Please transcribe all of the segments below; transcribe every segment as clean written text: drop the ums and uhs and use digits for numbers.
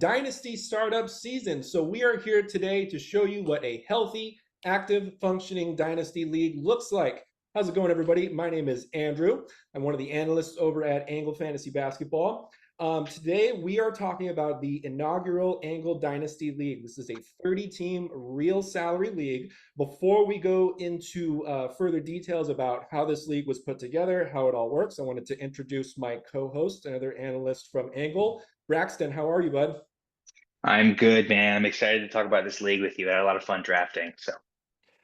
Dynasty startup season. So we are here today to show you what a healthy, active, functioning Dynasty League looks like. How's it going, everybody? My name is Andrew. I'm one of the analysts over at Angle Fantasy Basketball. Today, we are talking about the inaugural Angle Dynasty League. This is a 30-team real salary league. Before we go into further details about how this league was put together, how it all works, I wanted to introduce my co-host, another analyst from Angle. Braxton, how are you, bud? I'm good, man. I'm excited to talk about this league with you. I had a lot of fun drafting. So,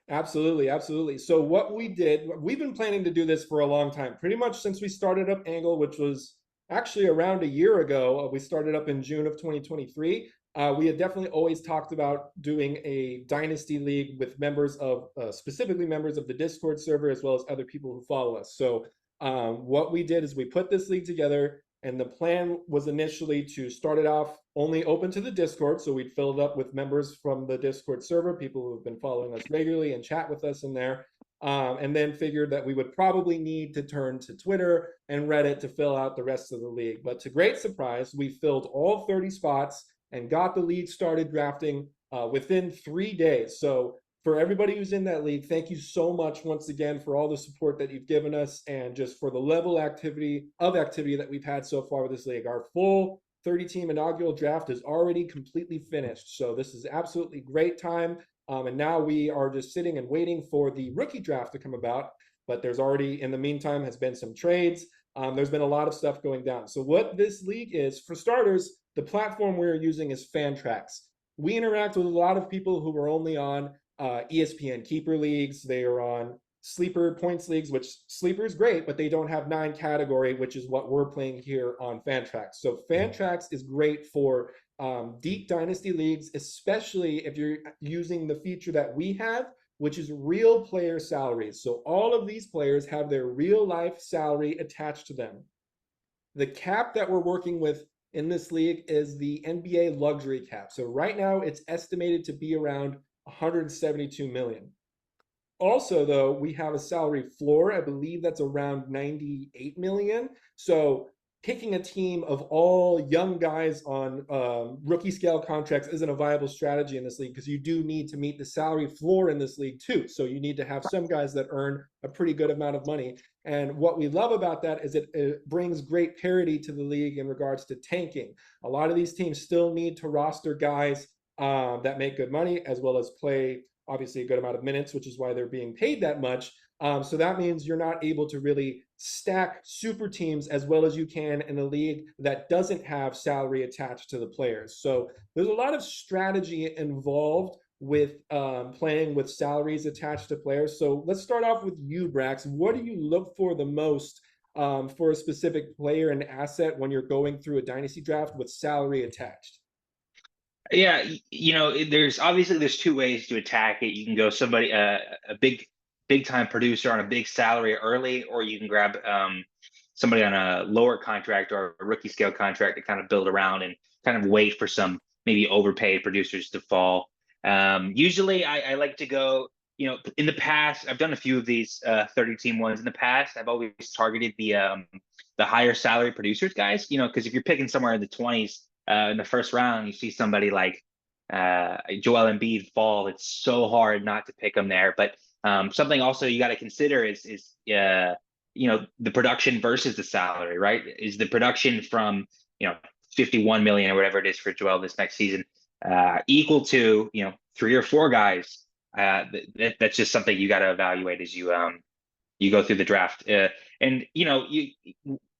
Absolutely, absolutely. So what we did, we've been planning to do this for a long time, pretty much since we started up Angle, which was actually around a year ago. We started up in June of 2023. We had definitely always talked about doing a dynasty league with members of, specifically members of the Discord server, as well as other people who follow us. So what we did is we put this league together, and the plan was initially to start it off only open to the Discord. So we'd fill it up with members from the Discord server, people who have been following us regularly and chat with us in there. And then figured that we would probably need to turn to Twitter and Reddit to fill out the rest of the league. But to great surprise, we filled all 30 spots and got the league started drafting within 3 days. So for everybody who's in that league, thank you so much once again for all the support that you've given us and just for the level activity that we've had so far with this league. Our full 30-team inaugural draft is already completely finished. So this is absolutely great time. And now we are just sitting and waiting for the rookie draft to come about. But there's already, in the meantime, has been some trades. There's been a lot of stuff going down. So what this league is, for starters, the platform we're using is Fantrax. We interact with a lot of people who are only on ESPN keeper leagues. They are on sleeper points leagues, which sleeper is great, but they don't have 9 category, which is what we're playing here on Fantrax. So Fantrax is great for deep dynasty leagues, especially if you're using the feature that we have, which is real player salaries. So all of these players have their real life salary attached to them. The cap that we're working with in this league is the NBA luxury cap. So right now it's estimated to be around 172 million. Also, though, we have a salary floor. I believe that's around 98 million. So picking a team of all young guys on rookie scale contracts isn't a viable strategy in this league because you do need to meet the salary floor in this league too. So you need to have some guys that earn a pretty good amount of money. And what we love about that is it brings great parity to the league in regards to tanking. A lot of these teams still need to roster guys that make good money as well as play obviously a good amount of minutes, which is why they're being paid that much. So that means you're not able to really stack super teams as well as you can in a league that doesn't have salary attached to the players. So there's a lot of strategy involved with playing with salaries attached to players. So let's start off with you, Brax. What do you look for the most for a specific player and asset when you're going through a dynasty draft with salary attached? yeah, there's two ways to attack it. You can go somebody a big time producer on a big salary early, or you can grab somebody on a lower contract or a rookie scale contract to kind of build around and kind of wait for some maybe overpaid producers to fall. Usually, I like to go. In the past, I've done a few of these 30-team ones in the past. I've always targeted the higher salary producers guys. Because if you're picking somewhere in the 20s in the first round, you see somebody like Joel Embiid fall. It's so hard not to pick him there. But something also you got to consider is the production versus the salary, right? Is the production from 51 million or whatever it is for Joel this next season equal to 3 or 4 guys? That's just something you got to evaluate as you go through the draft. And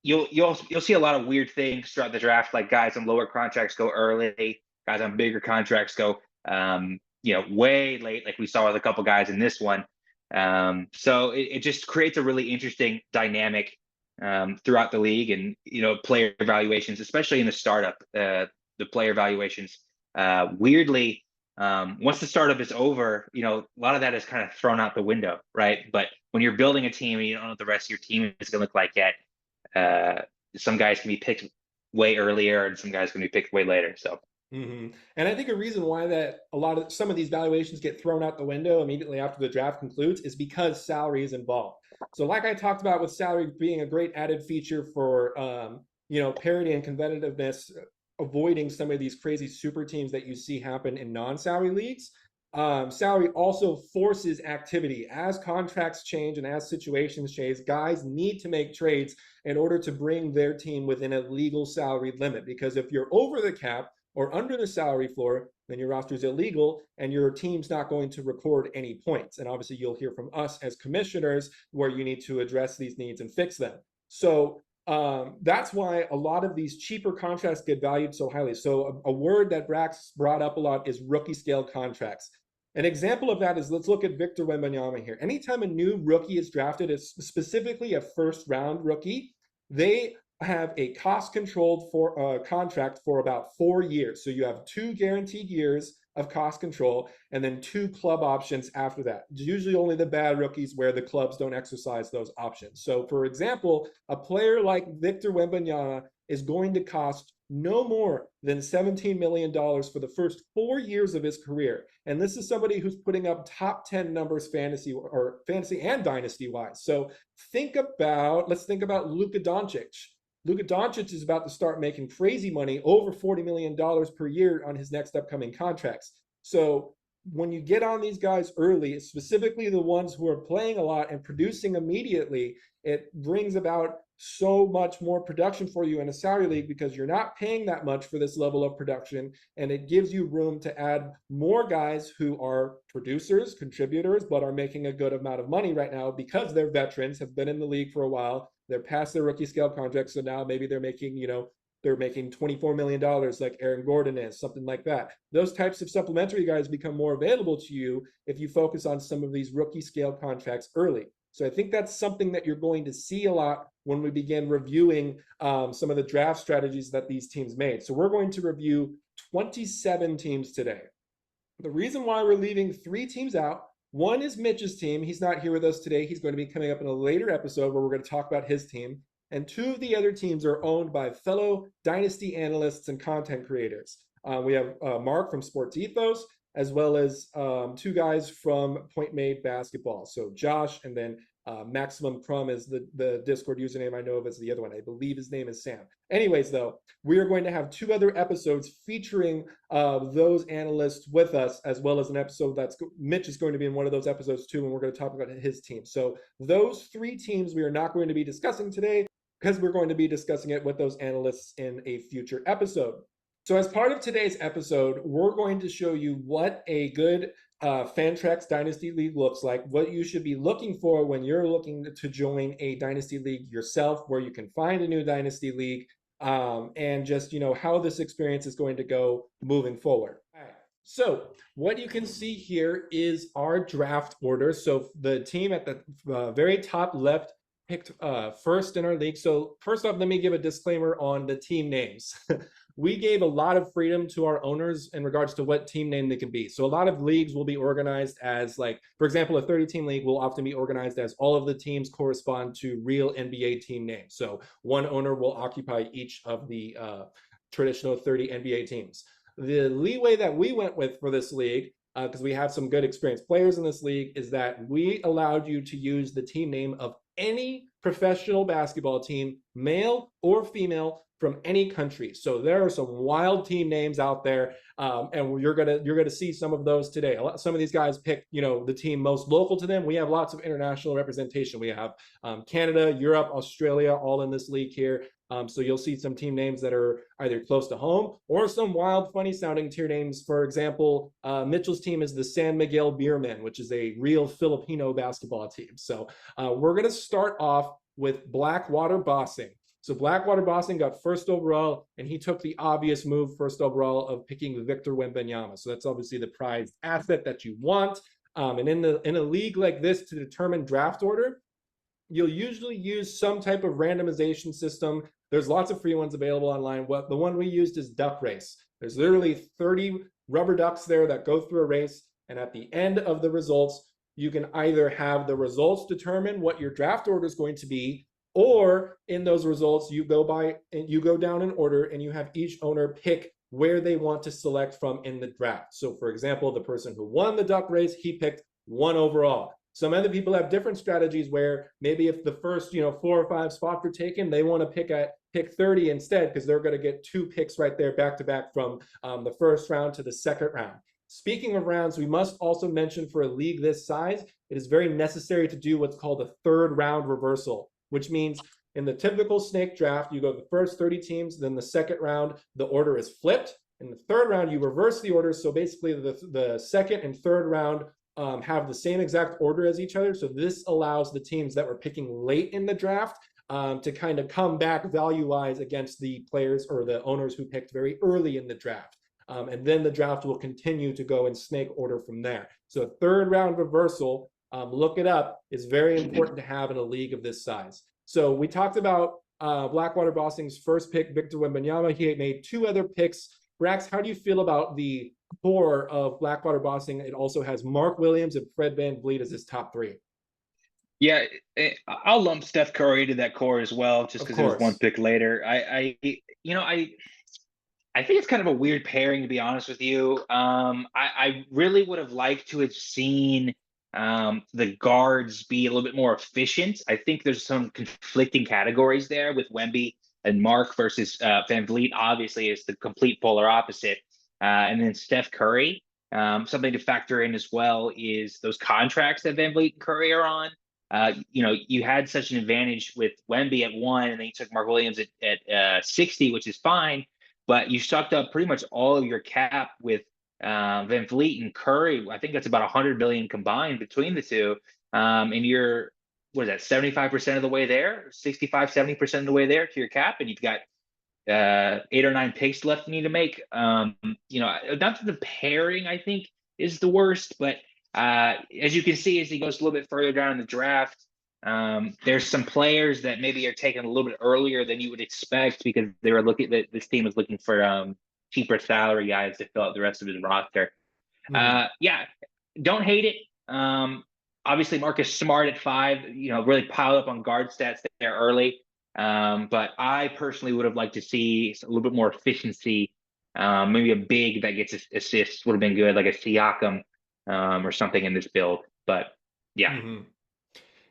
you'll see a lot of weird things throughout the draft, like guys on lower contracts go early, guys on bigger contracts go way late, like we saw with a couple guys in this one. So it just creates a really interesting dynamic throughout the league, and player evaluations, especially in the startup, the player evaluations weirdly. Once the startup is over, a lot of that is kind of thrown out the window, right? But when you're building a team and you don't know what the rest of your team is going to look like yet, some guys can be picked way earlier and some guys can be picked way later. So, And I think a reason why that some of these valuations get thrown out the window immediately after the draft concludes is because salary is involved. So, like I talked about with salary being a great added feature for parity and competitiveness, avoiding some of these crazy super teams that you see happen in non-salary leagues. Salary also forces activity. As contracts change and as situations change, guys need to make trades in order to bring their team within a legal salary limit. Because if you're over the cap or under the salary floor, then your roster is illegal and your team's not going to record any points. And obviously, you'll hear from us as commissioners where you need to address these needs and fix them. So that's why a lot of these cheaper contracts get valued so highly. So a word that Brax brought up a lot is rookie scale contracts. An example of that is, let's look at Victor Wembanyama here. Anytime a new rookie is drafted, it's specifically a first round rookie, they have a cost controlled contract for about 4 years. So you have 2 guaranteed years of cost control and then 2 club options after that. Usually only the bad rookies where the clubs don't exercise those options. So for example, a player like Victor Wembanyama is going to cost no more than $17 million for the first 4 years of his career. And this is somebody who's putting up top 10 numbers fantasy and dynasty wise. So let's think about Luka Doncic. Luka Doncic is about to start making crazy money, over $40 million per year on his next upcoming contracts. So when you get on these guys early, specifically the ones who are playing a lot and producing immediately, it brings about so much more production for you in a salary league because you're not paying that much for this level of production, and it gives you room to add more guys who are producers, contributors, but are making a good amount of money right now because they're veterans, have been in the league for a while, they're past their rookie scale contracts, so now maybe they're making, they're making $24 million like Aaron Gordon is, something like that. Those types of supplementary guys become more available to you if you focus on some of these rookie scale contracts early. So I think that's something that you're going to see a lot when we begin reviewing some of the draft strategies that these teams made. So we're going to review 27 teams today. The reason why we're leaving 3 teams out, one is Mitch's team. He's not here with us today. He's going to be coming up in a later episode where we're going to talk about his team. And 2 of the other teams are owned by fellow dynasty analysts and content creators. We have Mark from Sports Ethos, as well as 2 guys from Point Made Basketball. So Josh, and then Maximum Crumb is the Discord username I know of as the other one. I believe his name is Sam. Anyways, though, we are going to have 2 other episodes featuring those analysts with us, as well as an episode Mitch is going to be in one of those episodes too, and we're going to talk about his team. So those 3 teams we are not going to be discussing today because we're going to be discussing it with those analysts in a future episode. So as part of today's episode, we're going to show you what a good Fantrax Dynasty League looks like, what you should be looking for when you're looking to join a Dynasty League yourself, where you can find a new Dynasty League, and just, how this experience is going to go moving forward. All right. So what you can see here is our draft order. So the team at the very top left picked first in our league. So first off, let me give a disclaimer on the team names. We gave a lot of freedom to our owners in regards to what team name they can be. So a lot of leagues will be organized as, like, for example, a 30-team league will often be organized as all of the teams correspond to real NBA team names. So one owner will occupy each of the traditional 30 NBA teams. The leeway that we went with for this league, because we have some good experienced players in this league, is that we allowed you to use the team name of any professional basketball team, male or female, from any country. So there are some wild team names out there, and you're gonna see some of those today. Some of these guys pick, the team most local to them. We have lots of international representation. We have Canada, Europe, Australia, all in this league here. So you'll see some team names that are either close to home or some wild, funny sounding tier names. For example, Mitchell's team is the San Miguel Beermen, which is a real Filipino basketball team. So we're gonna start off with Blackwater Bossing. So Blackwater Bossing got first overall, and he took the obvious move first overall of picking Victor Wembanyama. So that's obviously the prized asset that you want. And in a league like this, to determine draft order, you'll usually use some type of randomization system. There's lots of free ones available online. The one we used is Duck Race. There's literally 30 rubber ducks there that go through a race, and at the end of the results, you can either have the results determine what your draft order is going to be, or in those results, you go down in order and you have each owner pick where they want to select from in the draft. So for example, the person who won the duck race, he picked 1 overall. Some other people have different strategies where maybe if the first 4 or 5 spots are taken, they want to pick pick 30 instead because they're going to get 2 picks right there back to back from the first round to the second round. Speaking of rounds, we must also mention for a league this size, it is very necessary to do what's called a third round reversal, which means in the typical snake draft, you go the first 30 teams, then the second round, the order is flipped. In the third round, you reverse the order. So basically, the second and third round have the same exact order as each other. So this allows the teams that were picking late in the draft to kind of come back value-wise against the players or the owners who picked very early in the draft. And then the draft will continue to go in snake order from there. So a third round reversal, look it up, is very important to have in a league of this size. So we talked about Blackwater Bossing's first pick, Victor Wembanyama. He made 2 other picks. Brax, how do you feel about the core of Blackwater Bossing? It also has Mark Williams and Fred VanVleet as his top 3. Yeah, I'll lump Steph Curry into that core as well, just because it was 1 pick later. I think it's kind of a weird pairing, to be honest with you. I really would have liked to have seen the guards be a little bit more efficient. I think there's some conflicting categories there with Wemby and Mark versus VanVleet. Obviously, is the complete polar opposite. And then Steph Curry. Something to factor in as well is those contracts that VanVleet and Curry are on. You had such an advantage with Wemby at 1, and then you took Mark Williams at 60, which is fine. But you sucked up pretty much all of your cap with VanVleet and Curry. I think that's about $100 million combined between the two. And you're, what is that, 75% of the way there, 65, 70% of the way there to your cap, and you've got 8 or 9 picks left you need to make. Not that the pairing, I think, is the worst, but as you can see, as he goes a little bit further down in the draft, there's some players that maybe are taken a little bit earlier than you would expect because they were looking that this team was looking for cheaper salary guys to fill out the rest of his roster. Yeah, don't hate it. Obviously Marcus Smart at 5, really piled up on guard stats there early. But I personally would have liked to see a little bit more efficiency. Maybe a big that gets assists would have been good, like a Siakam or something in this build. But yeah.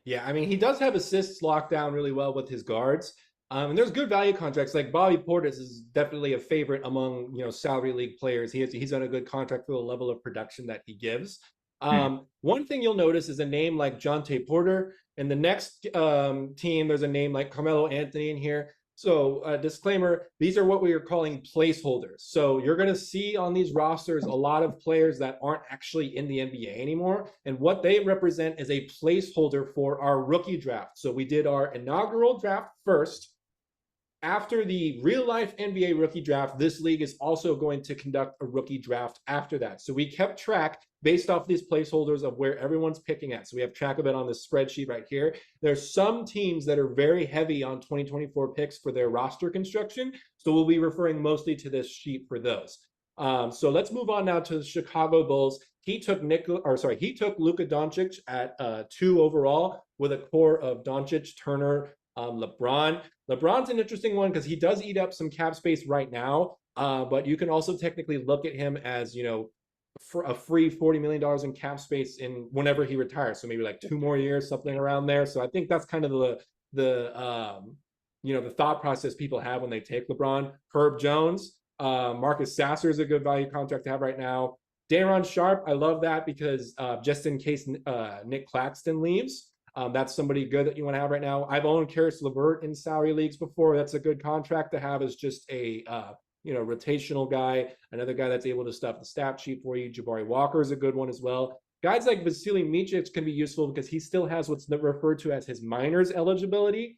Yeah, I mean, he does have assists locked down really well with his guards. And there's good value contracts. Like Bobby Portis is definitely a favorite among, salary league players. He's on a good contract for the level of production that he gives. One thing you'll notice is a name like Jonte Porter. And the next team, there's a name like Carmelo Anthony in here. So disclaimer, these are what we are calling placeholders. So you're going to see on these rosters a lot of players that aren't actually in the NBA anymore. And what they represent is a placeholder for our rookie draft. So we did our inaugural draft first. After the real life NBA rookie draft, this league is also going to conduct a rookie draft after that. So we kept track based off these placeholders of where everyone's picking at. So we have track of it on this spreadsheet right here. There's some teams that are very heavy on 2024 picks for their roster construction. So we'll be referring mostly to this sheet for those. So let's move on now to the Chicago Bulls. He took Luka Doncic at 2 overall with a core of Doncic, Turner, LeBron. LeBron's an interesting one because he does eat up some cap space right now, but you can also technically look at him as, for a free $40 million in cap space in whenever he retires. So maybe like 2 more years, something around there. So I think that's kind of the thought process people have when they take LeBron. Herb Jones, Marcus Sasser is a good value contract to have right now. Daron Sharp, I love that because just in case Nick Claxton leaves, that's somebody good that you want to have right now. I've owned Karis LeVert in salary leagues before. That's a good contract to have as just a rotational guy, another guy that's able to stuff the stat sheet for you. Jabari Walker is a good one as well. Guys like Vasily Micic can be useful because he still has what's referred to as his minors eligibility.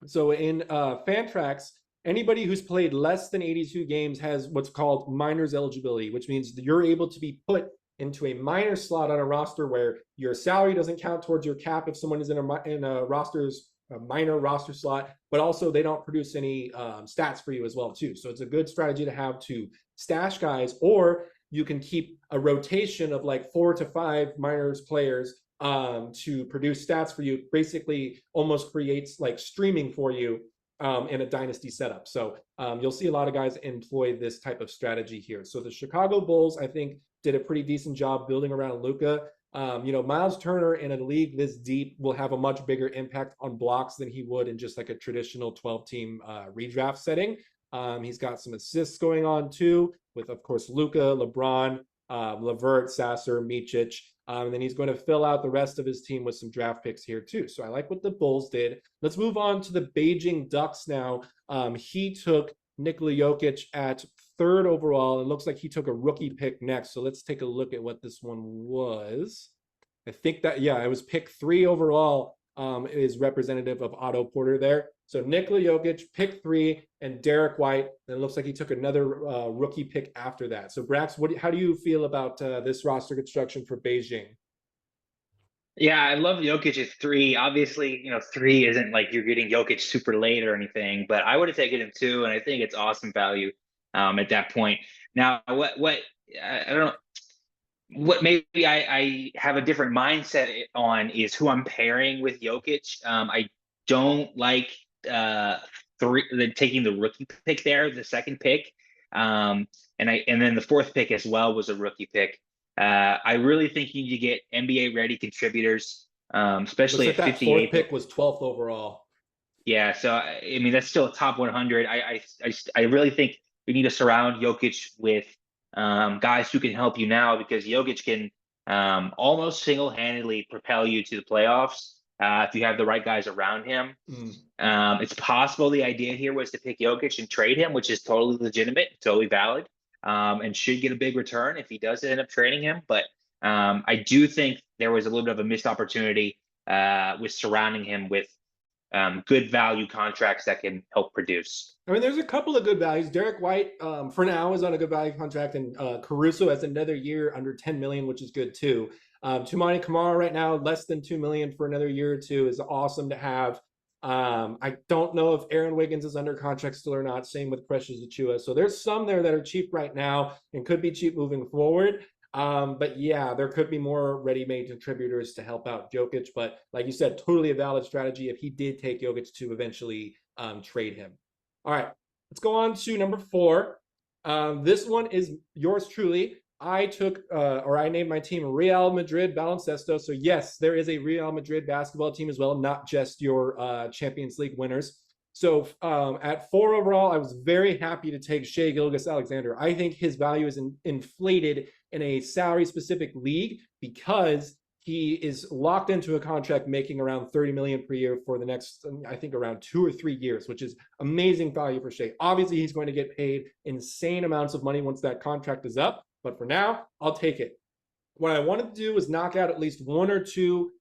So in Fantrax, anybody who's played less than 82 games has what's called minors eligibility, which means that you're able to be put into a minor slot on a roster where your salary doesn't count towards your cap if someone is in a minor roster slot, but also they don't produce any stats for you as well too. So it's a good strategy to have to stash guys, or you can keep a rotation of like 4 to 5 minors players to produce stats for you. Basically almost creates like streaming for you in a dynasty setup. So you'll see a lot of guys employ this type of strategy here. So the Chicago Bulls, I think, did a pretty decent job building around Luka. Miles Turner in a league this deep will have a much bigger impact on blocks than he would in just like a traditional 12-team redraft setting. He's got some assists going on too, with of course Luka, LeBron, Levert, Sasser, Micic. And then he's going to fill out the rest of his team with some draft picks here too. So I like what the Bulls did. Let's move on to the Beijing Ducks now. He took Nikola Jokic at third overall. It looks like he took a rookie pick next. So let's take a look at what this one was. I think that, yeah, it was pick 3 overall, is representative of Otto Porter there. So Nikola Jokic, pick 3, and Derek White. And it looks like he took another rookie pick after that. So Brax, how do you feel about this roster construction for Beijing? Yeah, I love Jokic at 3. Obviously, 3 isn't like you're getting Jokic super late or anything, but I would have taken him 2, and I think it's awesome value at that point. Now, what I don't know, what maybe I have a different mindset on is who I'm pairing with Jokic. I don't like taking the rookie pick there, the second pick, and then the fourth pick as well was a rookie pick. I really think you need to get NBA ready contributors, Looks especially like at that fourth 58. pick was 12th overall. Yeah, so I mean that's still a top 100. I really think we need to surround Jokic with guys who can help you now, because Jokic can almost single-handedly propel you to the playoffs if you have the right guys around him. It's possible the idea here was to pick Jokic and trade him, which is totally legitimate, totally valid, and should get a big return if he does end up trading him. But I do think there was a little bit of a missed opportunity with surrounding him with good value contracts that can help produce. I mean, there's a couple of good values. Derek White, for now, is on a good value contract, and Caruso has another year under 10 million, which is good too. Tumani Kamara right now, less than 2 million for another year or two, is awesome to have. I don't know if Aaron Wiggins is under contract still or not. Same with Precious Achiuwa. So there's some there that are cheap right now and could be cheap moving forward. But yeah, there could be more ready-made contributors to help out Jokic. But like you said, totally a valid strategy if he did take Jokic to eventually trade him. All right, let's go on to number 4. This one is yours truly. I named my team Real Madrid Baloncesto. So yes, there is a Real Madrid basketball team as well, not just your Champions League winners. So at 4 overall, I was very happy to take Shai Gilgeous-Alexander. I think his value is inflated in a salary-specific league because he is locked into a contract making around 30 million per year for the next, I think, around 2 or 3 years, which is amazing value for Shai. Obviously, he's going to get paid insane amounts of money once that contract is up, but for now, I'll take it. What I wanted to do was knock out at least 1 or 2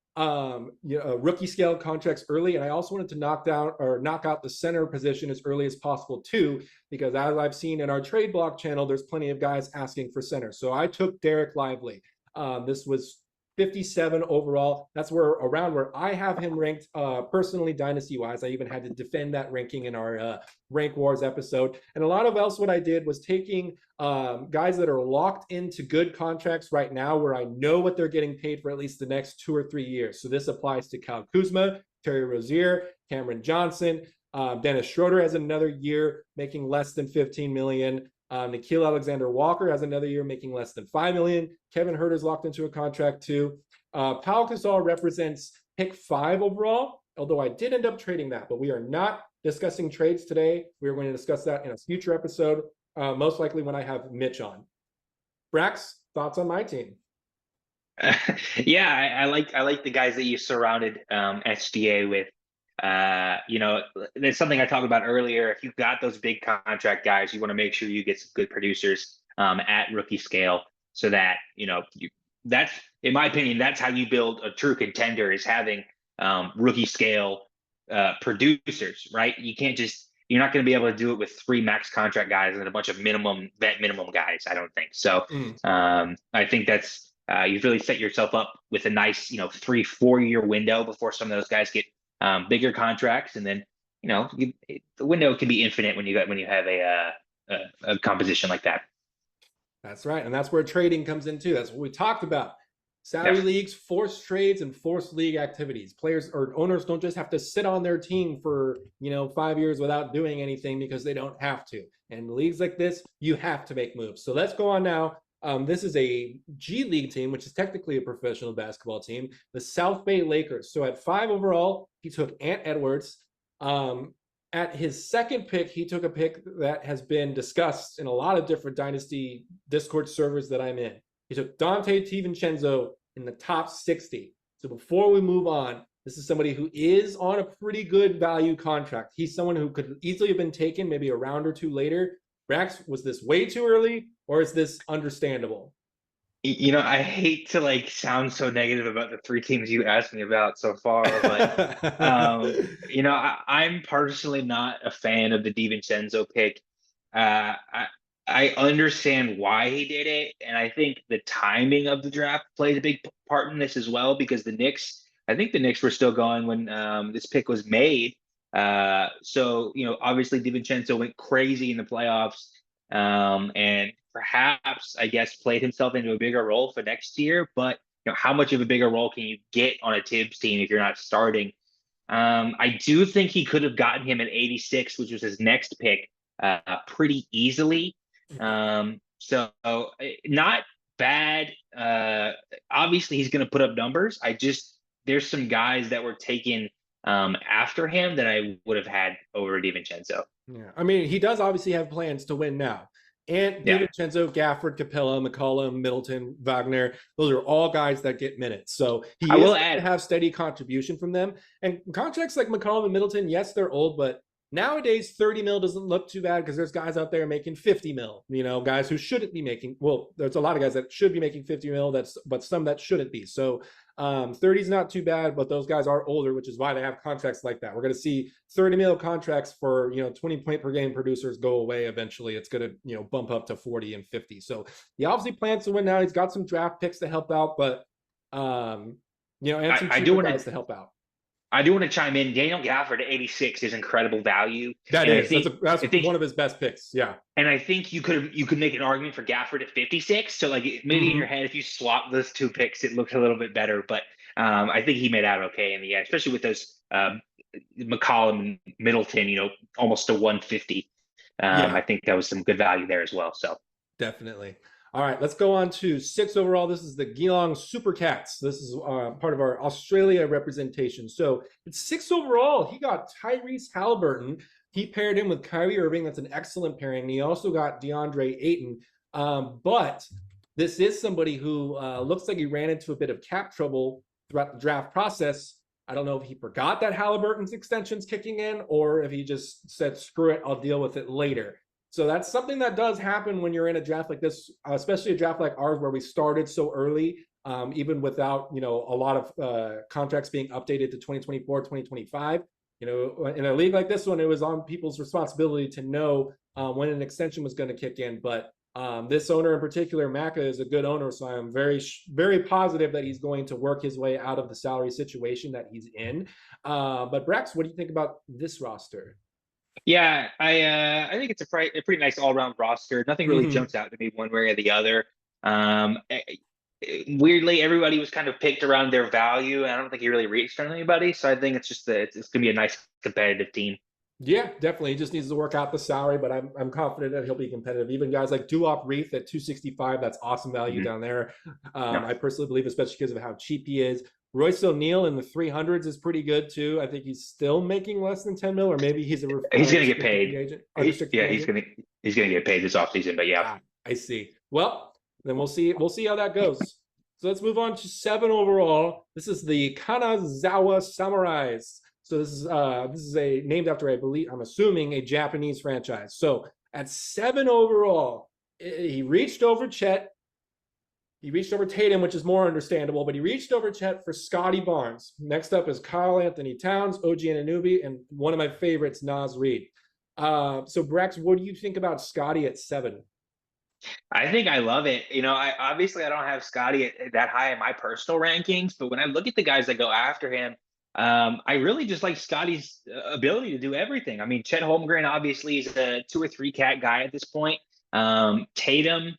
rookie scale contracts early, and I also wanted to knock out the center position as early as possible too, because as I've seen in our trade block channel, there's plenty of guys asking for center. So I took Derek Lively. This was 57 overall. That's around where I have him ranked personally, dynasty wise. I even had to defend that ranking in our rank wars episode. And a lot of else what I did was taking guys that are locked into good contracts right now, where I know what they're getting paid for at least the next 2 or 3 years. So this applies to Kyle Kuzma, Terry Rozier, Cameron Johnson. Dennis Schroeder has another year making less than 15 million. Nickeil Alexander-Walker has another year making less than 5 million. Kevin Huerter's locked into a contract too. Pau Gasol represents pick 5 overall, although I did end up trading that, but we are not discussing trades today. We are going to discuss that in a future episode, most likely when I have Mitch on. Brax, thoughts on my team? Yeah, I like the guys that you surrounded SGA with. There's something I talked about earlier. If you've got those big contract guys, you want to make sure you get some good producers at rookie scale, so that that's, in my opinion, that's how you build a true contender, is having rookie scale producers, right? You're not going to be able to do it with 3 max contract guys and a bunch of minimum guys. I don't think so. I think that's you've really set yourself up with a nice 3-4 year window before some of those guys get bigger contracts, and then the window can be infinite when you have a composition like that. That's right, and that's where trading comes in too. That's what we talked about. Salary leagues, forced trades, and forced league activities. Players or owners don't just have to sit on their team for 5 years without doing anything because they don't have to. And leagues like this, you have to make moves. So let's go on now This is a G League team, which is technically a professional basketball team, the South Bay Lakers. So at 5 overall, he took Ant Edwards. Um, at his second pick, he took a pick that has been discussed in a lot of different Dynasty Discord servers that I'm in. He took Dante DiVincenzo in the top 60. So before we move on, this is somebody who is on a pretty good value contract. He's someone who could easily have been taken maybe a round or two later. Brax, was this way too early or is this understandable? I hate to like sound so negative about the three teams you asked me about so far, but I'm personally not a fan of the DiVincenzo pick. I understand why he did it, and I think the timing of the draft played a big part in this as well because I think the Knicks were still going when this pick was made. So obviously DiVincenzo went crazy in the playoffs, and perhaps I guess played himself into a bigger role for next year. But how much of a bigger role can you get on a Tibbs team if you're not starting? I do think he could have gotten him at 86, which was his next pick, pretty easily. So not bad. Obviously, he's going to put up numbers. There's some guys that were taken after him that I would have had over DiVincenzo. Yeah, I mean, he does obviously have plans to win now. And Yeah, DiVincenzo, Gafford, Capella, McCollum, Middleton, Wagner, those are all guys that get minutes. So I he is will going to add. have steady contribution from them. And contracts like McCollum and Middleton, yes, they're old, but nowadays 30 mil doesn't look too bad because there's guys out there making 50 mil, guys who shouldn't be making, well, there's a lot of guys that should be making 50 mil, but some that shouldn't be. So 30 is not too bad, but those guys are older, which is why they have contracts like that. We're going to see 30 mil contracts for 20 point per game producers go away eventually. It's going to bump up to 40 and 50. So he obviously plans to win now. He's got some draft picks to help out, but and some I do cheaper want to guys to help out. I do want to chime in. Daniel Gafford at 86 is incredible value, That and is that's I think one of his best picks. Yeah. and I think you could make an argument for Gafford at 56. So like maybe in your Mm-hmm. head, if you swap those two picks, it looks a little bit better. But I think he made out okay in the end, especially with those McCollum, Middleton, almost to 150. I Yeah. think that was some good value there as well. So Definitely. All right, let's go on to 6 overall. This is the Geelong Supercats. This is part of our Australia representation. So it's 6 overall. He got Tyrese Halliburton. He paired him with Kyrie Irving. That's an excellent pairing. And he also got DeAndre Ayton. But this is somebody who looks like he ran into a bit of cap trouble throughout the draft process. I don't know if he forgot that Halliburton's extension's kicking in or if he just said, screw it, I'll deal with it later. So that's something that does happen when you're in a draft like this, especially a draft like ours where we started so early, even without a lot of contracts being updated to 2024, 2025. In a league like this one, it was on people's responsibility to know when an extension was going to kick in. But this owner in particular, Macca, is a good owner, so I'm very, very positive that he's going to work his way out of the salary situation that he's in. But Brax, what do you think about this roster? yeah, I think it's a pretty nice all around roster. Nothing really Mm-hmm. jumps out to me one way or the other. Um, Weirdly, everybody was kind of picked around their value. I don't think he really reached on anybody. So I think it's just that it's going to be a nice competitive team. Yeah, definitely. He just needs to work out the salary, but I'm confident that he'll be competitive. Even guys like Duop Reith at 265, that's awesome value Mhm. down there. No, I personally believe, especially because of how cheap he is. Royce O'Neal in the 300s is pretty good too. I think he's still making less than 10 mil, or maybe he's a he's going to get unrestricted free paid. agent. Unrestricted Yeah, free agent. he's going to get paid this offseason. But yeah, I see. Well, then we'll see. We'll see how that goes. So let's move on to 7 overall. This is the Kanazawa Samurais. So this is a named after, I believe, I'm assuming, a Japanese franchise. So at 7 overall, he reached over Chet. He reached over Tatum, which is more understandable, but he reached over Chet for Scotty Barnes. Next up is Carl Anthony Towns, OG Anunoby, and one of my favorites, Naz Reid. So Brex, what do you think about Scotty at 7? I think I love it. I don't have Scotty that high in my personal rankings, but when I look at the guys that go after him, I really just like Scotty's ability to do everything. I mean, Chet Holmgren obviously is a 2 or 3 cat guy at this point. Tatum,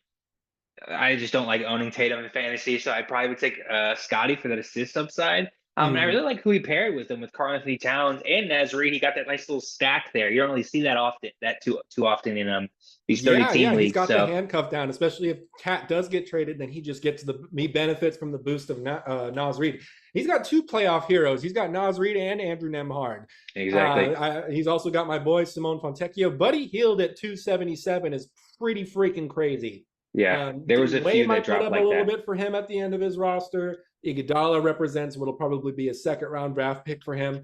I just don't like owning Tatum in fantasy, so I probably would take Scotty for that assist upside. And I Mm. really like who he paired with him with Karl Anthony Towns and Naz Reid. He got that nice little stack there. You don't really see that often, too often in these 30 Yeah, team yeah, he's leagues. got the So handcuff down, especially if Cat does get traded, then he just gets he benefits from the boost of Naz Reid. He's got two playoff heroes. He's got Naz Reid and Andrew Nemhard. exactly. He's also got my boy Simone Fontecchio. Buddy Hield at 277 is pretty freaking crazy. Yeah, there was a Way few that might let dropped up a like little that. bit for him at the end of his roster. Iguodala represents what'll probably be a second round draft pick for him.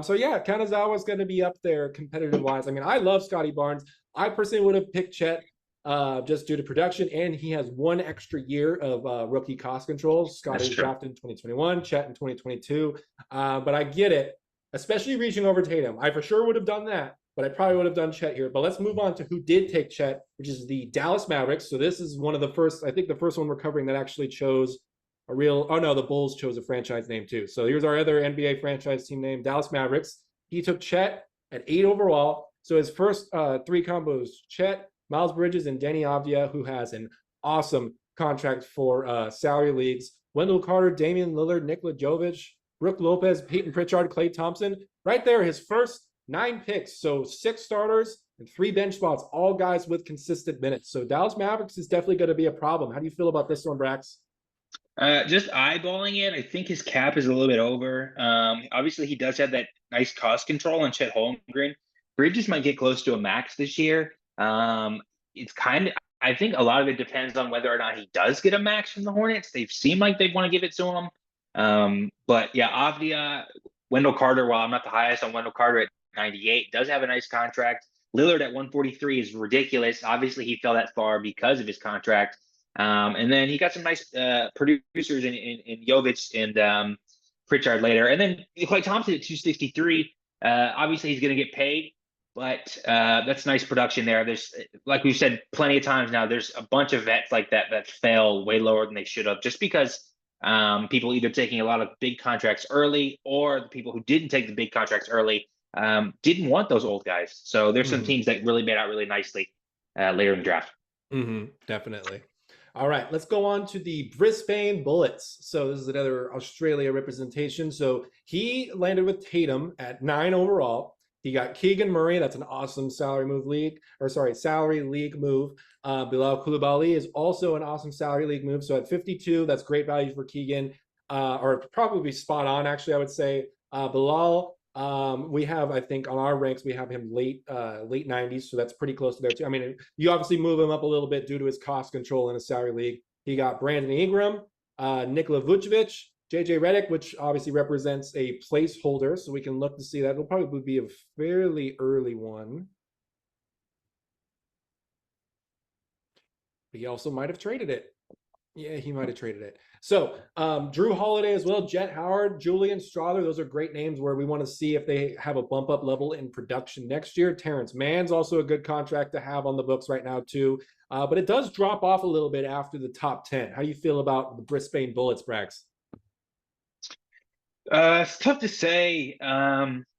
So yeah, Kanazawa's going to be up there competitive wise. I mean, I love Scotty Barnes. I personally would have picked Chet just due to production, and he has one extra year of rookie cost control. Scotty That's was true. drafted in 2021, Chet in 2022. But I get it, especially reaching over Tatum. I for sure would have done that, but I probably would have done Chet here. But let's move on to who did take Chet, which is the Dallas Mavericks. So this is one of the first, I think the first one we're covering that actually chose a real, oh no, the Bulls chose a franchise name too. So here's our other NBA franchise team name, Dallas Mavericks. He took Chet at 8 overall. So his first three combos, Chet, Miles Bridges, and Denny Avdia, who has an awesome contract for salary leagues. Wendell Carter, Damian Lillard, Nikola Jovic, Brooke Lopez, Peyton Pritchard, Klay Thompson. Right there, his first 9 picks. So 6 starters and 3 bench spots, all guys with consistent minutes. So Dallas Mavericks is definitely going to be a problem. How do you feel about this one, Brax? Just eyeballing it, I think his cap is a little bit over. Obviously, he does have that nice cost control on Chet Holmgren. Bridges might get close to a max this year. It's kind of, I think a lot of it depends on whether or not he does get a max from the Hornets. They've seemed like they want to give it to him. But yeah, Avdia, Wendell Carter, while I'm not the highest on Wendell Carter at 98, does have a nice contract. Lillard at 143 is ridiculous. Obviously, he fell that far because of his contract. And then he got some nice producers in Jovic and Pritchard later. And then Klay Thompson at 263. Obviously, he's going to get paid, but that's nice production there. There's, like we've said plenty of times now, there's a bunch of vets like that that fell way lower than they should have just because people either taking a lot of big contracts early or the people who didn't take the big contracts early didn't want those old guys. So there's some teams that really made out really nicely later in the draft. Definitely. All right, let's go on to the Brisbane Bullets. So this is another Australia representation. So he landed with Tatum at 9 overall. He got Keegan Murray. That's an awesome salary league move. Bilal Coulibaly is also an awesome salary league move. So at 52, that's great value for Keegan, or probably spot on, actually, I would say. Bilal, we have, I think, on our ranks, we have him late 90s, so that's pretty close to there too. I mean, you obviously move him up a little bit due to his cost control in a salary league. He got Brandon Ingram, Nikola Vucevic, JJ Redick, which obviously represents a placeholder, so we can look to see that. It'll probably be a fairly early one. He also might have traded it. Yeah, he might have traded it. So Drew Holiday as well, Jet Howard, Julian Strother. Those are great names where we want to see if they have a bump up level in production next year. Terrence Mann's also a good contract to have on the books right now too. But it does drop off a little bit after the top 10. How do you feel about the Brisbane Bullets, Brax? It's tough to say.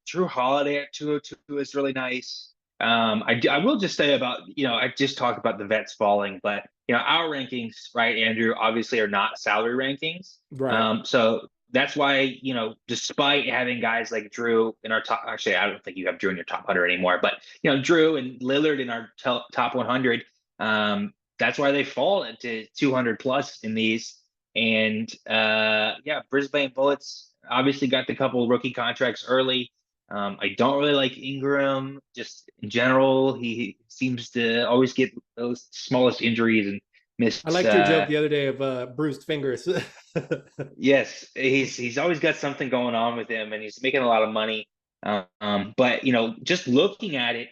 Drew Holiday at 202 is really nice. I will just say about, I just talked about the vets falling, but our rankings, right, Andrew, obviously are not salary rankings. Right. So that's why, despite having guys like Drew in our top, actually, I don't think you have Drew in your top 100 anymore, but Drew and Lillard in our top 100, that's why they fall into 200 plus in these. And yeah, Brisbane Bullets obviously got the couple rookie contracts early. I don't really like Ingram. Just in general, he seems to always get those smallest injuries and miss. I liked your joke the other day of bruised fingers. Yes, he's always got something going on with him, and he's making a lot of money. But just looking at it,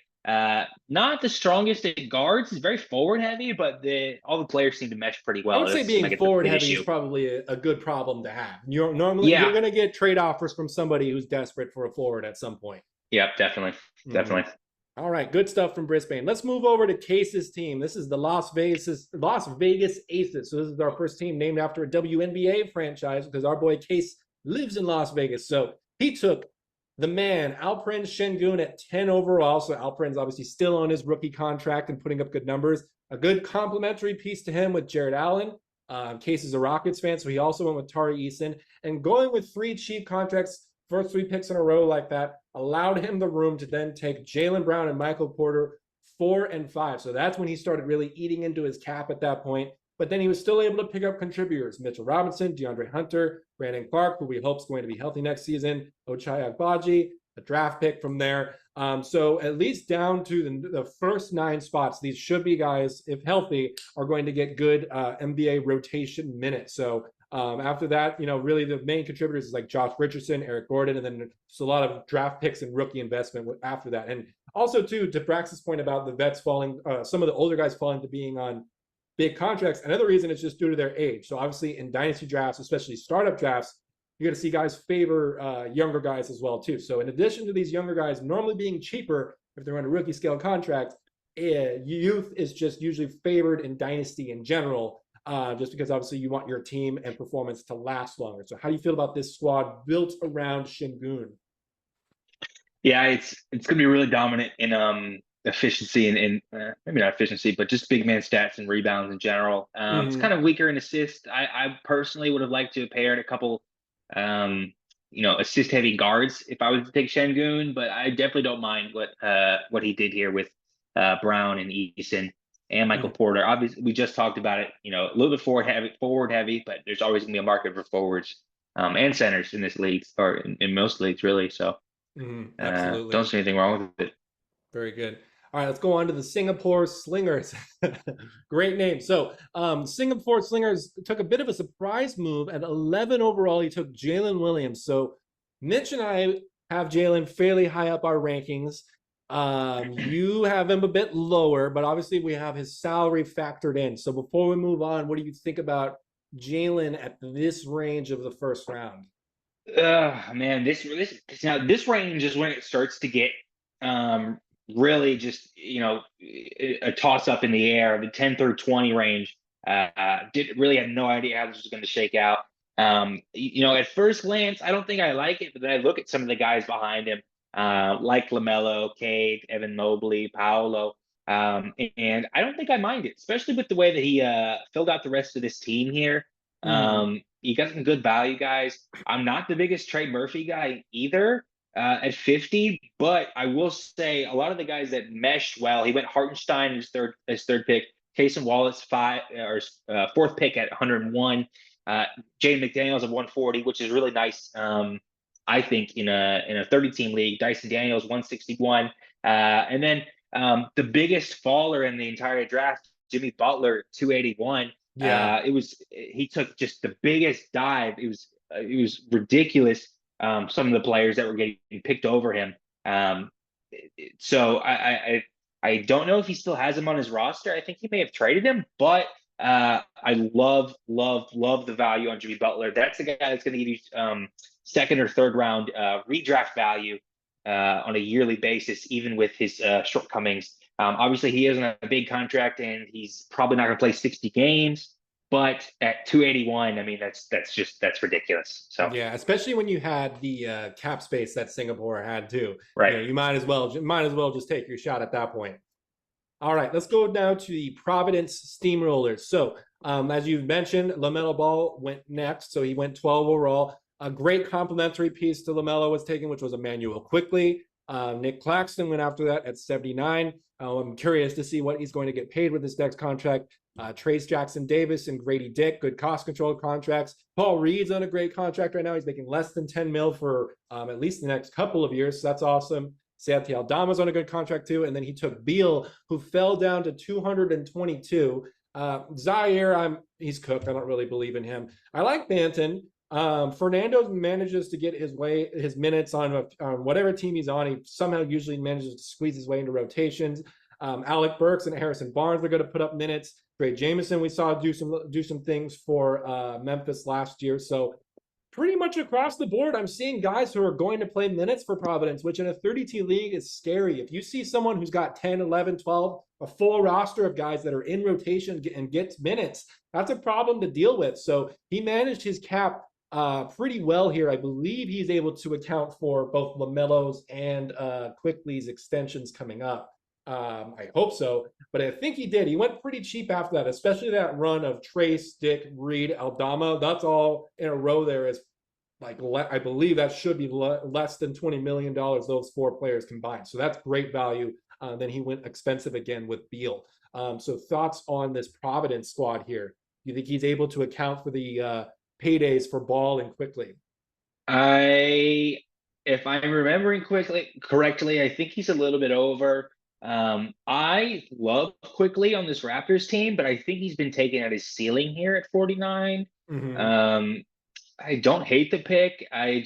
not the strongest at guards. He's very forward heavy, but all the players seem to mesh pretty well. I would say being like forward heavy is probably a good problem to have. You're Yeah. going to get trade offers from somebody who's desperate for a forward at some point. Yep, definitely. Definitely. All right, good stuff from Brisbane. Let's move over to Case's team. This is the Las Vegas Aces. So this is our first team named after a WNBA franchise because our boy Case lives in Las Vegas. So he took the man, Alperen Şengün, at 10 overall. So Alperen's obviously still on his rookie contract and putting up good numbers. A good complementary piece to him with Jared Allen. Case is a Rockets fan, so he also went with Tari Eason. And going with 3 cheap contracts, first 3 picks in a row like that, allowed him the room to then take Jaylen Brown and Michael Porter 4 and 5. So that's when he started really eating into his cap at that point. But then he was still able to pick up contributors: Mitchell Robinson, DeAndre Hunter, Brandon Clark, who we hope is going to be healthy next season, Ochai Agbaji, a draft pick from there. So at least down to the first 9 spots, these should be guys, if healthy, are going to get good NBA rotation minutes. So after that, really the main contributors is like Josh Richardson, Eric Gordon, and then just a lot of draft picks and rookie investment after that. And also, too, to Brax's point about the vets falling, some of the older guys falling to being on big contracts. Another reason is just due to their age. So obviously in dynasty drafts, especially startup drafts, you're going to see guys favor younger guys as well, too. So in addition to these younger guys normally being cheaper if they're on a rookie scale contract, youth is just usually favored in dynasty in general, just because obviously you want your team and performance to last longer. So how do you feel about this squad built around Şengün? Yeah, it's going to be really dominant in efficiency and maybe not efficiency, but just big man stats and rebounds in general. It's kind of weaker in assists. I personally would have liked to have paired a couple, assist heavy guards if I was to take Şengün, but I definitely don't mind what he did here with Brown and Eason and Michael Porter. Obviously, we just talked about it. A little bit forward heavy, but there's always going to be a market for forwards and centers in this league, or in most leagues, really. So absolutely, don't see anything wrong with it. Very good. All right, let's go on to the Singapore Slingers. Great name. So Singapore Slingers took a bit of a surprise move. At 11 overall, he took Jalen Williams. So Mitch and I have Jalen fairly high up our rankings. You have him a bit lower, but obviously we have his salary factored in. So before we move on, what do you think about Jalen at this range of the first round? Man, this range is when it starts to get really just a toss up in the air. The 10 through 20 range did really had no idea how this was going to shake out. At first glance, I don't think I like it, but then I look at some of the guys behind him, like LaMelo, Cade, Evan Mobley, Paolo, and I don't think I mind it, especially with the way that he filled out the rest of this team here. You got some good value guys. I'm not the biggest Trey Murphy guy either at 50, but I will say a lot of the guys that meshed well. He went Hartenstein as third pick, Cason Wallace fourth pick at 101, Jaden McDaniels at 140, which is really nice. I think in a 30-team league, Dyson Daniels 161, and then the biggest faller in the entire draft, Jimmy Butler 281. Yeah, he took just the biggest dive. It was ridiculous. Some of the players that were getting picked over him. So I don't know if he still has him on his roster. I think he may have traded him, but I love the value on Jimmy Butler. That's the guy that's going to give you second or third round redraft value on a yearly basis, even with his shortcomings. Obviously, he isn't a big contract, and he's probably not going to play 60 games. But at 281, I mean, that's ridiculous. So yeah, especially when you had the cap space that Singapore had too. Right. You might as well just take your shot at that point. All right, let's go now to the Providence Steamrollers. So as you've mentioned, LaMelo Ball went next, so he went 12 overall. A great complimentary piece to LaMelo was taken, which was Emmanuel Quickly. Nick Claxton went after that at 79. I'm curious to see what he's going to get paid with this next contract. Trace Jackson Davis and Grady Dick, good cost control contracts. Paul Reed's on a great contract right now. He's making less than 10 mil for at least the next couple of years. So that's awesome. Santi Aldama's on a good contract too. And then he took Beal, who fell down to 222. Zaire, he's cooked. I don't really believe in him. I like Banton. Fernando manages to get his minutes on whatever team he's on. He somehow usually manages to squeeze his way into rotations. Alec Burks and Harrison Barnes are going to put up minutes. Trey Jameson, we saw do some things for Memphis last year. So pretty much across the board, I'm seeing guys who are going to play minutes for Providence, which in a 30-team league is scary. If you see someone who's got 10, 11, 12, a full roster of guys that are in rotation and gets minutes, that's a problem to deal with. So he managed his cap pretty well here. I believe he's able to account for both LaMelo's and Quickly's extensions coming up. I hope so, but I think he did. He went pretty cheap after that, especially that run of Trace, Dick, Reed, Aldama. That's all in a row there is like I believe that should be less than $20 million. Those four players combined, so that's great value. Then he went expensive again with Beal. So thoughts on this Providence squad here? You think he's able to account for the paydays for Ball and Quickly? I, if I'm remembering correctly, I think he's a little bit over. I love quickly on this Raptors team, but I think he's been taken at his ceiling here at 49. Mm-hmm. Um, I don't hate the pick. I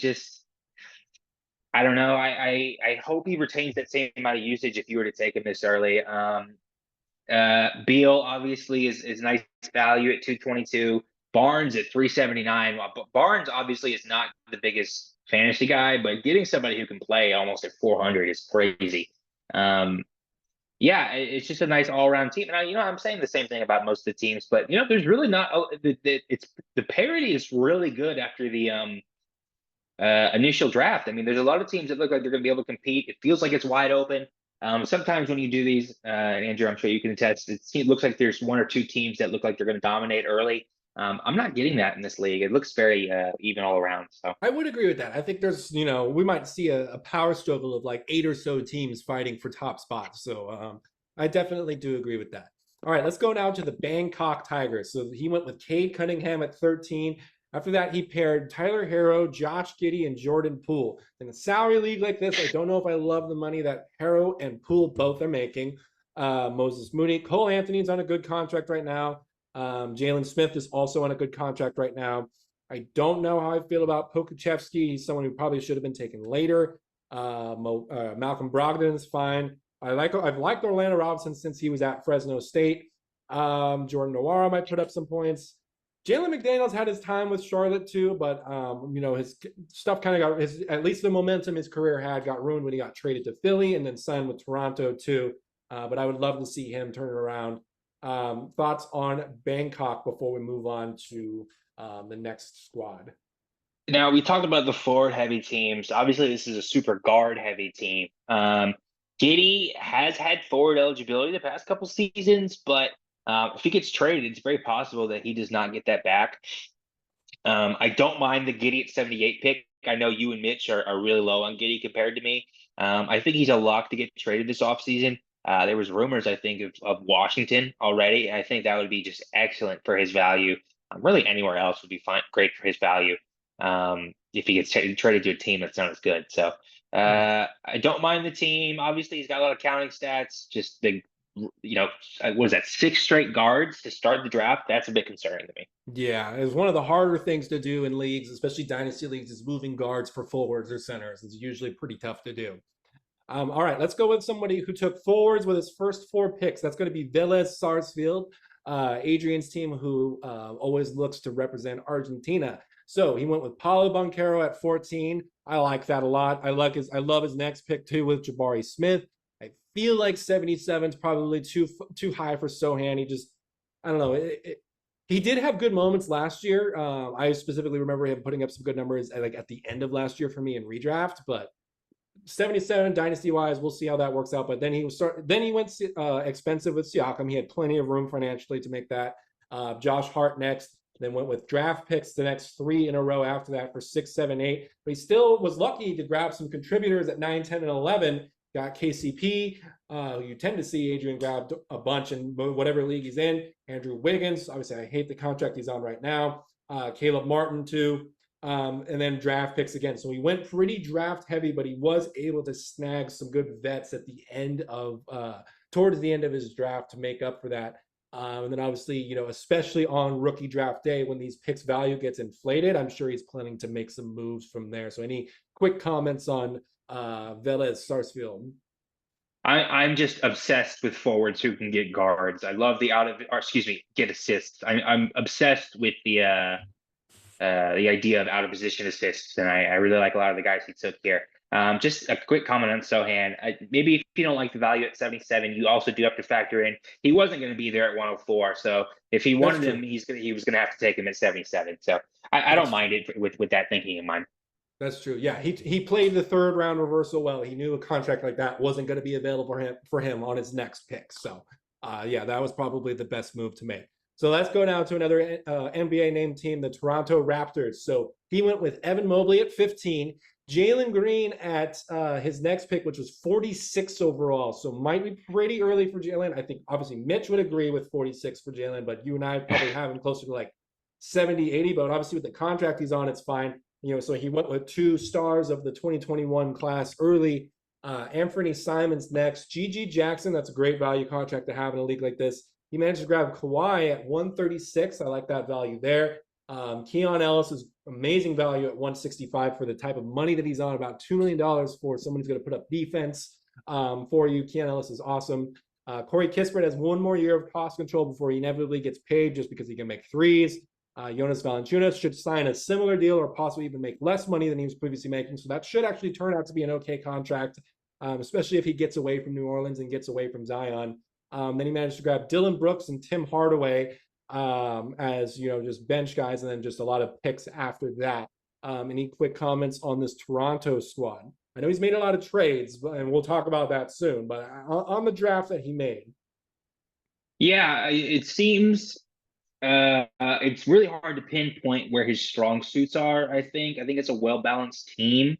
don't know. I hope he retains that same amount of usage if you were to take him this early. Beal obviously is nice value at 222. Barnes at 379. Well, Barnes obviously is not the biggest fantasy guy, but getting somebody who can play almost at 400 is crazy. Um, yeah, it's just a nice all-around team. And I'm saying the same thing about most of the teams, but there's really not. It's the parity is really good after the initial draft. I mean, there's a lot of teams that look like they're going to be able to compete. It feels like it's wide open. Sometimes when you do these, Andrew, I'm sure you can attest, it looks like there's one or two teams that look like they're going to dominate early. I'm not getting that in this league. It looks very even all around. So I would agree with that. I think there's, we might see a power struggle of like eight or so teams fighting for top spots. So I definitely do agree with that. All right, let's go now to the Bangkok Tigers. So he went with Cade Cunningham at 13. After that, he paired Tyler Harrow, Josh Giddey, and Jordan Poole. In a salary league like this, I don't know if I love the money that Harrow and Poole both are making. Moses Moody, Cole Anthony's on a good contract right now. Jalen Smith is also on a good contract right now. I don't know how I feel about Pokachevsky. He's someone who probably should have been taken later. Malcolm Brogdon is fine. I've liked Orlando Robinson since he was at Fresno State. Jordan Nwora might put up some points. Jalen McDaniels had his time with Charlotte too, but his stuff kind of got at least the momentum his career had got ruined when he got traded to Philly and then signed with Toronto too. But I would love to see him turn it around. Thoughts on Bangkok before we move on to the next squad? now we talked about the forward heavy teams. Obviously, this is a super guard heavy team. Giddey has had forward eligibility the past couple seasons, but if he gets traded, it's very possible that he does not get that back. I don't mind the Giddey at 78 pick. I know you and Mitch are really low on Giddey compared to me. I think he's a lock to get traded this offseason. There was rumors, I think, of Washington already. I think that would be just excellent for his value. Really, anywhere else would be fine, great for his value. If he gets traded to a team that's not as good. So I don't mind the team. Obviously, he's got a lot of counting stats. Just what is that? 6 straight guards to start the draft. That's a bit concerning to me. Yeah, it's one of the harder things to do in leagues, especially dynasty leagues, is moving guards for forwards or centers. It's usually pretty tough to do. All right, let's go with somebody who took forwards with his first 4 picks. That's going to be Vélez Sarsfield, Adrian's team, who always looks to represent Argentina. So he went with Paulo Banchero at 14. I like that a lot. I love his next pick too with Jabari Smith. I feel like 77 is probably too high for Sohan. I don't know. He did have good moments last year. I specifically remember him putting up some good numbers at the end of last year for me in redraft, but 77 dynasty wise, we'll see how that works out. But then he went expensive with Siakam. He had plenty of room financially to make that. Josh Hart next, then went with draft picks the next 3 in a row after that for 6, 7, 8. But he still was lucky to grab some contributors at 9, 10, and 11. Got KCP. You tend to see Adrian grab a bunch in whatever league he's in. Andrew Wiggins. Obviously, I hate the contract he's on right now. Caleb Martin too. And then draft picks again. So he went pretty draft heavy, but he was able to snag some good vets at the end of towards the end of his draft to make up for that. And then obviously, especially on rookie draft day when these picks value gets inflated, I'm sure he's planning to make some moves from there. So any quick comments on Vélez Sarsfield? I'm just obsessed with forwards who can get guards. I love get assists. I'm obsessed with the idea of out of position assists, and I really like a lot of the guys he took here. Just a quick comment on Sohan. Maybe if you don't like the value at 77, you also do have to factor in he wasn't going to be there at 104. So if he wanted him, he was going to have to take him at 77. So I don't mind it with that thinking in mind. That's true. Yeah, he played the third round reversal well. He knew a contract like that wasn't going to be available for him on his next pick. So, yeah, that was probably the best move to make. So let's go now to another NBA named team, the Toronto Raptors. So he went with Evan Mobley at 15, Jalen Green at his next pick, which was 46 overall. So might be pretty early for Jalen. I think obviously Mitch would agree with 46 for Jalen, but you and I probably have him closer to like 70, 80. But obviously with the contract he's on, it's fine. So he went with 2 stars of the 2021 class early. Anthony Simons next. GG Jackson, that's a great value contract to have in a league like this. He managed to grab Kawhi at 136. I like that value there. Keon Ellis is amazing value at 165 for the type of money that he's on, about $2 million for someone who's going to put up defense for you. Keon Ellis is awesome. Corey Kispert has 1 more year of cost control before he inevitably gets paid just because he can make threes. Jonas Valanciunas should sign a similar deal or possibly even make less money than he was previously making. So that should actually turn out to be an okay contract, especially if he gets away from New Orleans and gets away from Zion. Then he managed to grab Dylan Brooks and Tim Hardaway as, just bench guys, and then just a lot of picks after that. Any quick comments on this Toronto squad? I know he's made a lot of trades, and we'll talk about that soon, but on the draft that he made. Yeah, it seems it's really hard to pinpoint where his strong suits are. I think it's a well-balanced team.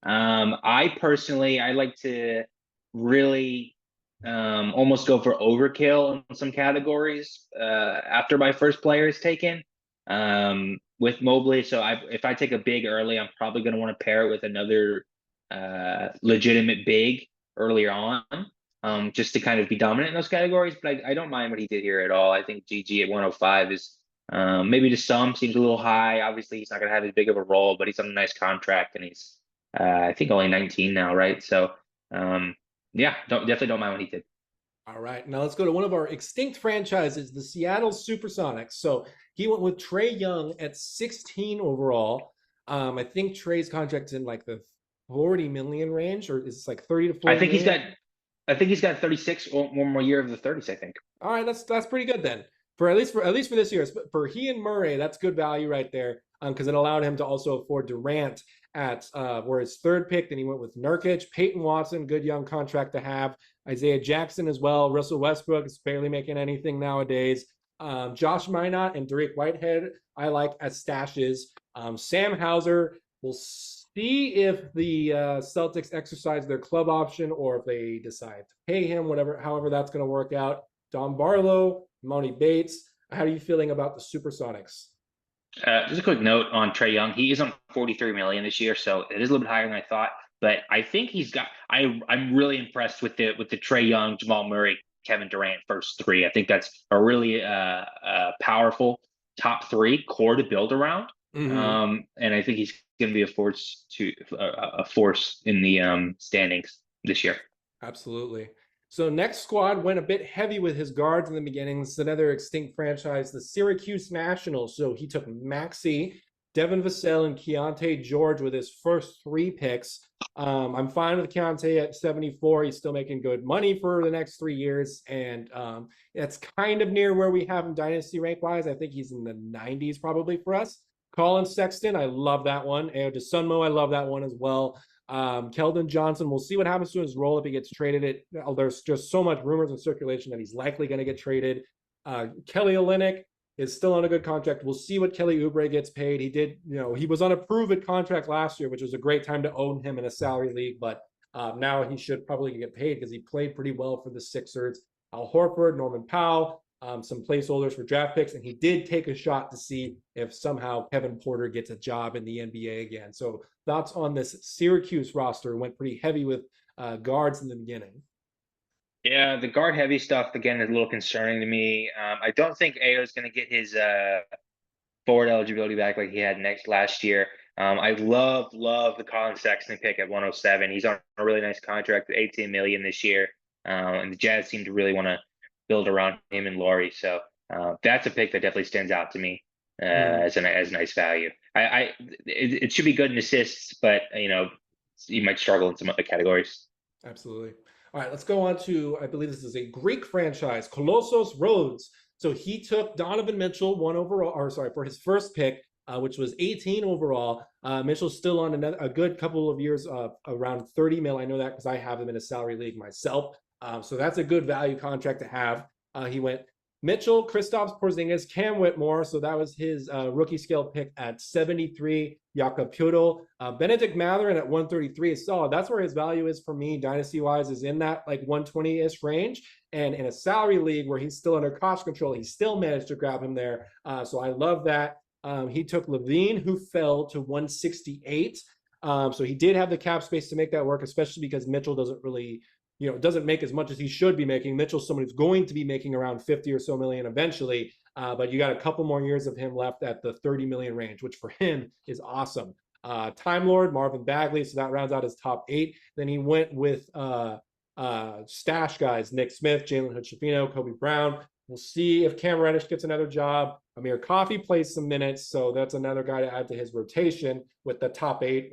I like to really almost go for overkill in some categories after my first player is taken with Mobley. So if I take a big early, I'm probably going to want to pair it with another legitimate big earlier on, just to kind of be dominant in those categories. But I don't mind what he did here at all. I think GG at 105 is maybe to some seems a little high. Obviously, he's not going to have as big of a role, but he's on a nice contract, and he's I think only 19 now, right? So yeah, definitely don't mind what he did. All right, now let's go to one of our extinct franchises, the Seattle Supersonics. So he went with Trae Young at 16 overall. I think Trae's contract's in like the 40 million range, or is it like 30 to 40 I think he's million? got I think he's got 36 or 1 more year of the 30s, I think. All right, that's pretty good then. For at least for this year, for he and Murray, that's good value right there. Because it allowed him to also afford Durant at where his third pick. Then he went with Nurkic, Peyton Watson, good young contract to have. Isaiah Jackson as well. Russell Westbrook is barely making anything nowadays. Josh Minot and Dariq Whitehead, I like as stashes. Sam Hauser, we'll see if the Celtics exercise their club option or if they decide to pay him, however that's going to work out. Don Barlow, Monty Bates. How are you feeling about the Supersonics? Just a quick note on Trae Young. He is on 43 million this year, so it is a little bit higher than I thought. But I think he's got. I'm really impressed with the Trae Young, Jamal Murray, Kevin Durant first three. I think that's a really powerful top three core to build around. Mm-hmm. And I think he's going to be a force in the standings this year. Absolutely. So next squad went a bit heavy with his guards in the beginning. This is another extinct franchise, the Syracuse Nationals. So he took Maxey, Devin Vassell, and Keontae George with his first 3 picks. I'm fine with Keontae at 74. He's still making good money for the next 3 years. And that's kind of near where we have him dynasty rank wise. I think he's in the 90s probably for us. Colin Sexton, I love that one. Ayo DeSunmo, I love that one as well. Keldon Johnson, we'll see what happens to his role if he gets traded. There's just so much rumors and circulation that he's likely going to get traded. Kelly Olynyk is still on a good contract. We'll see what Kelly Oubre gets paid. He was on a prove-it contract last year, which was a great time to own him in a salary league, but now he should probably get paid because he played pretty well for the Sixers. Al Horford, Norman Powell, some placeholders for draft picks, and he did take a shot to see if somehow Kevin Porter gets a job in the NBA again. So thoughts on this Syracuse roster? Went pretty heavy with guards in the beginning. Yeah, the guard heavy stuff again is a little concerning to me. I don't think Ayo is going to get his forward eligibility back like he had last year. I love the Colin Sexton pick at 107. He's on a really nice contract at 18 million this year, and the Jazz seem to really want to build around him and Laurie. So that's a pick that definitely stands out to me as a nice value. It should be good in assists, but you might struggle in some other categories. Absolutely. All right, let's go on to, I believe this is a Greek franchise, Kolossos Rhodes. So he took Donovan Mitchell, 1 overall, or sorry, for his first pick. which was 18 overall. Mitchell's still on a good couple of years, around 30 mil. I know that because I have him in a salary league myself. So that's a good value contract to have. He went Mitchell, Kristaps Porzingis, Cam Whitmore. So that was his rookie scale pick at 73. Jakob Poeltl, Benedict Mathurin at 133 is solid. That's where his value is for me, dynasty wise, is in that like 120-ish range. And in a salary league where he's still under cost control, he still managed to grab him there. So I love that. He took Levine, who fell to 168. So he did have the cap space to make that work, especially because Mitchell doesn't really, doesn't make as much as he should be making. Mitchell's someone who's going to be making around 50 or so million eventually. But you got a couple more years of him left at the 30 million range, which for him is awesome. Time Lord, Marvin Bagley. So that rounds out his top 8. Then he went with stash guys, Nick Smith, Jalen Hood-Schifino, Kobe Brown. We'll see if Cam Reddish gets another job. Amir Coffey plays some minutes, so that's another guy to add to his rotation with the top 8,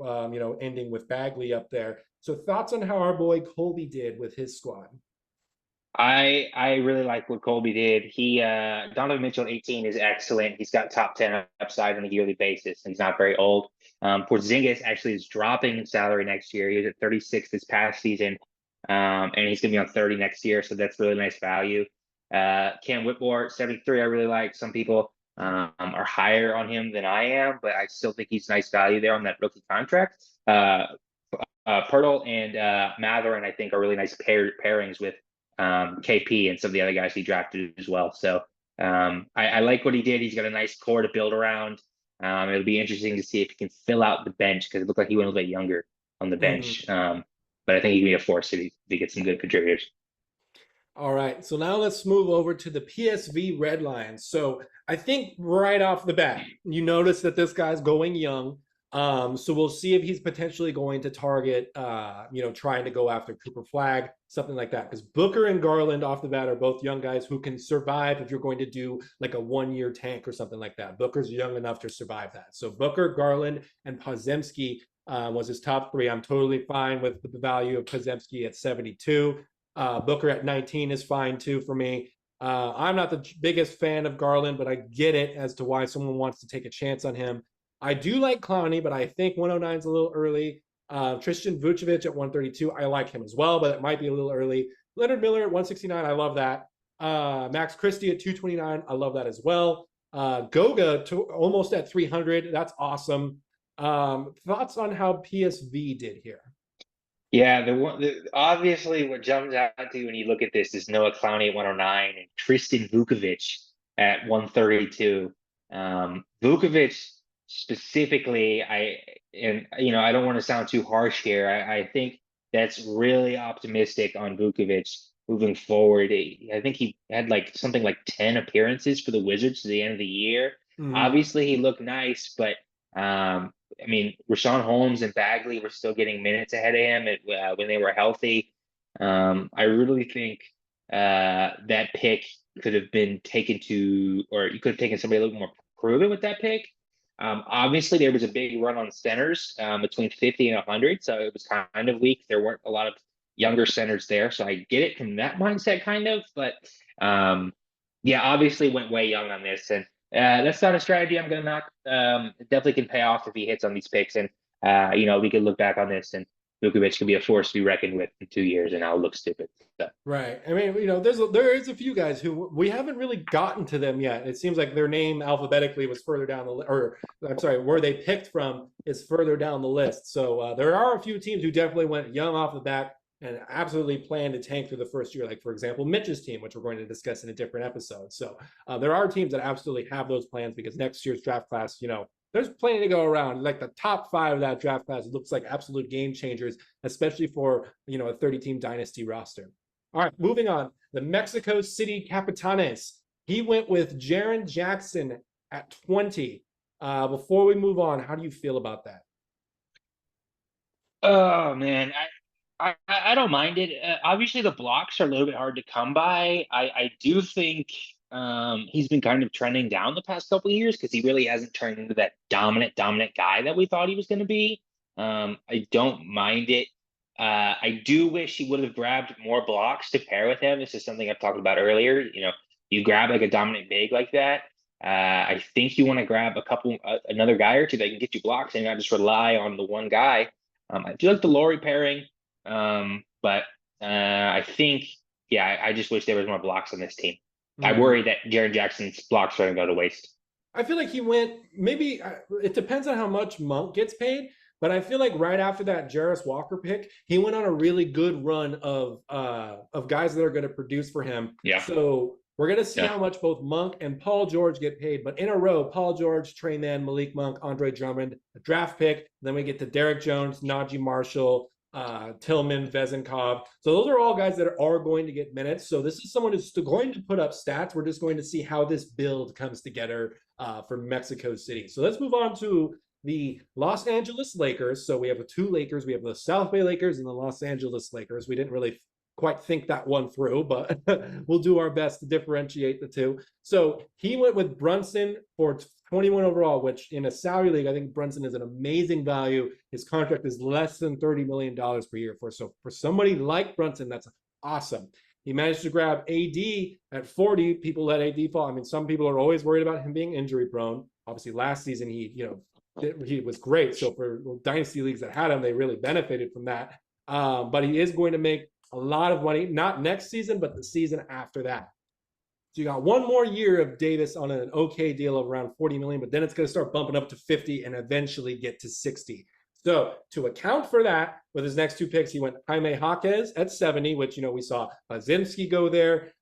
ending with Bagley up there. So thoughts on how our boy Colby did with his squad? I really like what Colby did. Donovan Mitchell at 18 is excellent. He's got top 10 upside on a yearly basis, and he's not very old. Porzingis actually is dropping in salary next year. He was at 36 this past season, and he's going to be on 30 next year, so that's really nice value. Cam Whitmore, 73, I really like. Some people are higher on him than I am, but I still think he's nice value there on that rookie contract. Pirtle and Mathurin, I think, are really nice pairings with KP and some of the other guys he drafted as well. So I like what he did. He's got a nice core to build around. It'll be interesting to see if he can fill out the bench because it looked like he went a little bit younger on the bench. But I think he can be a force if he gets some good contributors. All right, so now let's move over to the PSV Red Lions. So I think right off the bat, you notice that this guy's going young. So we'll see if he's potentially going to target, trying to go after Cooper Flag, something like that. Because Booker and Garland off the bat are both young guys who can survive if you're going to do like a 1-year tank or something like that. Booker's young enough to survive that. So Booker, Garland, and Podziemski was his top 3. I'm totally fine with the value of Podziemski at 72. Booker at 19 is fine too for me. I'm not the biggest fan of Garland, but I get it as to why someone wants to take a chance on him. I do like Clowney, but I think 109 is a little early. Tristan Vucevic at 132, I like him as well, but it might be a little early. Leonard Miller at 169, I love that. Max Christie at 229, I love that as well. Goga almost at 300, that's awesome. Thoughts on how PSV did here? Yeah, obviously what jumps out to you when you look at this is Noah Clowney at 109 and Tristan Vukovic at 132. Vukovic specifically, I don't want to sound too harsh here. I think that's really optimistic on Vukovic moving forward. I think he had something like 10 appearances for the Wizards to the end of the year. Obviously, he looked nice, but Rashawn Holmes and Bagley were still getting minutes ahead of him when they were healthy. I really think that pick could have been taken or you could have taken somebody a little more proven with that pick. Obviously, there was a big run on centers between 50 and 100, so it was kind of weak. There weren't a lot of younger centers there, so I get it from that mindset kind of. But obviously went way young on this, and that's not a strategy I'm going to knock. It definitely can pay off if he hits on these picks, and we could look back on this, and Vukovic can be a force to be reckoned with in 2 years, and I'll look stupid. So. Right. I mean, there is a few guys who we haven't really gotten to them yet. It seems like their name alphabetically was further down the list, or I'm sorry, where they picked from is further down the list. So there are a few teams who definitely went young off the bat and absolutely plan to tank through the first year. Like, for example, Mitch's team, which we're going to discuss in a different episode. So there are teams that absolutely have those plans because next year's draft class, there's plenty to go around. Like the top 5 of that draft class looks like absolute game changers, especially for, a 30-team dynasty roster. All right, moving on. The Mexico City Capitanes. He went with Jaren Jackson at 20. Before we move on, how do you feel about that? Oh, man. I don't mind it. Obviously, the blocks are a little bit hard to come by. I do think he's been kind of trending down the past couple of years because he really hasn't turned into that dominant guy that we thought he was going to be. I don't mind it. I do wish he would have grabbed more blocks to pair with him. This is something I've talked about earlier. You grab like a dominant big like that. I think you want to grab another guy or two that can get you blocks and not just rely on the one guy. I do like the Laurie pairing, but I think, yeah, I just wish there was more blocks on this team. I Mhm. worry that Jaren Jackson's blocks are going to go to waste. I feel like he went maybe it depends on how much Monk gets paid, but I feel like right after that Jarris Walker pick, he went on a really good run of guys that are going to produce for him. Yeah, So we're going to see yeah. how much both Monk and Paul George get paid, but in a row, Paul George, Trey Mann, Malik Monk, Andre Drummond, a draft pick. Then we get to Derek Jones, Najee Marshall, Tillman, Vezenkov. So those are all guys that are going to get minutes. So this is someone who's going to put up stats. We're just going to see how this build comes together for Mexico City. So let's move on to the Los Angeles Lakers. So we have the two Lakers. We have the South Bay Lakers and the Los Angeles Lakers. We didn't really quite think that one through, but we'll do our best to differentiate the two. So he went with Brunson for 21 overall, which in a salary league, I think Brunson is an amazing value. His contract is less than $30 million per year. So for somebody like Brunson, that's awesome. He managed to grab AD at 40. People let AD fall. I mean, some people are always worried about him being injury prone. Obviously, last season he was great. So for dynasty leagues that had him, they really benefited from that. But he is going to make a lot of money, not next season, but the season after that. So you got one more year of Davis on an okay deal of around 40 million, but then it's going to start bumping up to 50 and eventually get to 60. So to account for that, with his next two picks, he went Jaime Jaquez at 70, which we saw Zimski go there.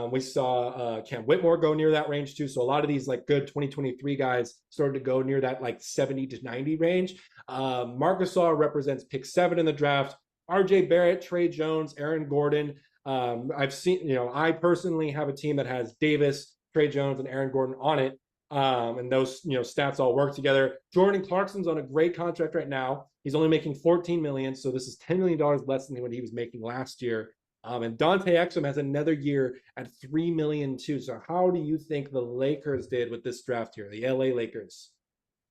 We saw Cam Whitmore go near that range too. So a lot of these like good 2023 guys started to go near that like 70 to 90 range. Marcus Gasol represents pick 7 in the draft. RJ Barrett, Trey Jones, Aaron Gordon. I've seen, I personally have a team that has Davis, Trey Jones, and Aaron Gordon on it. And those, stats all work together. Jordan Clarkson's on a great contract right now. He's only making 14 million, so this is $10 million less than what he was making last year. And Dante Exum has another year at 3 million too. So how do you think the Lakers did with this draft here, the LA Lakers?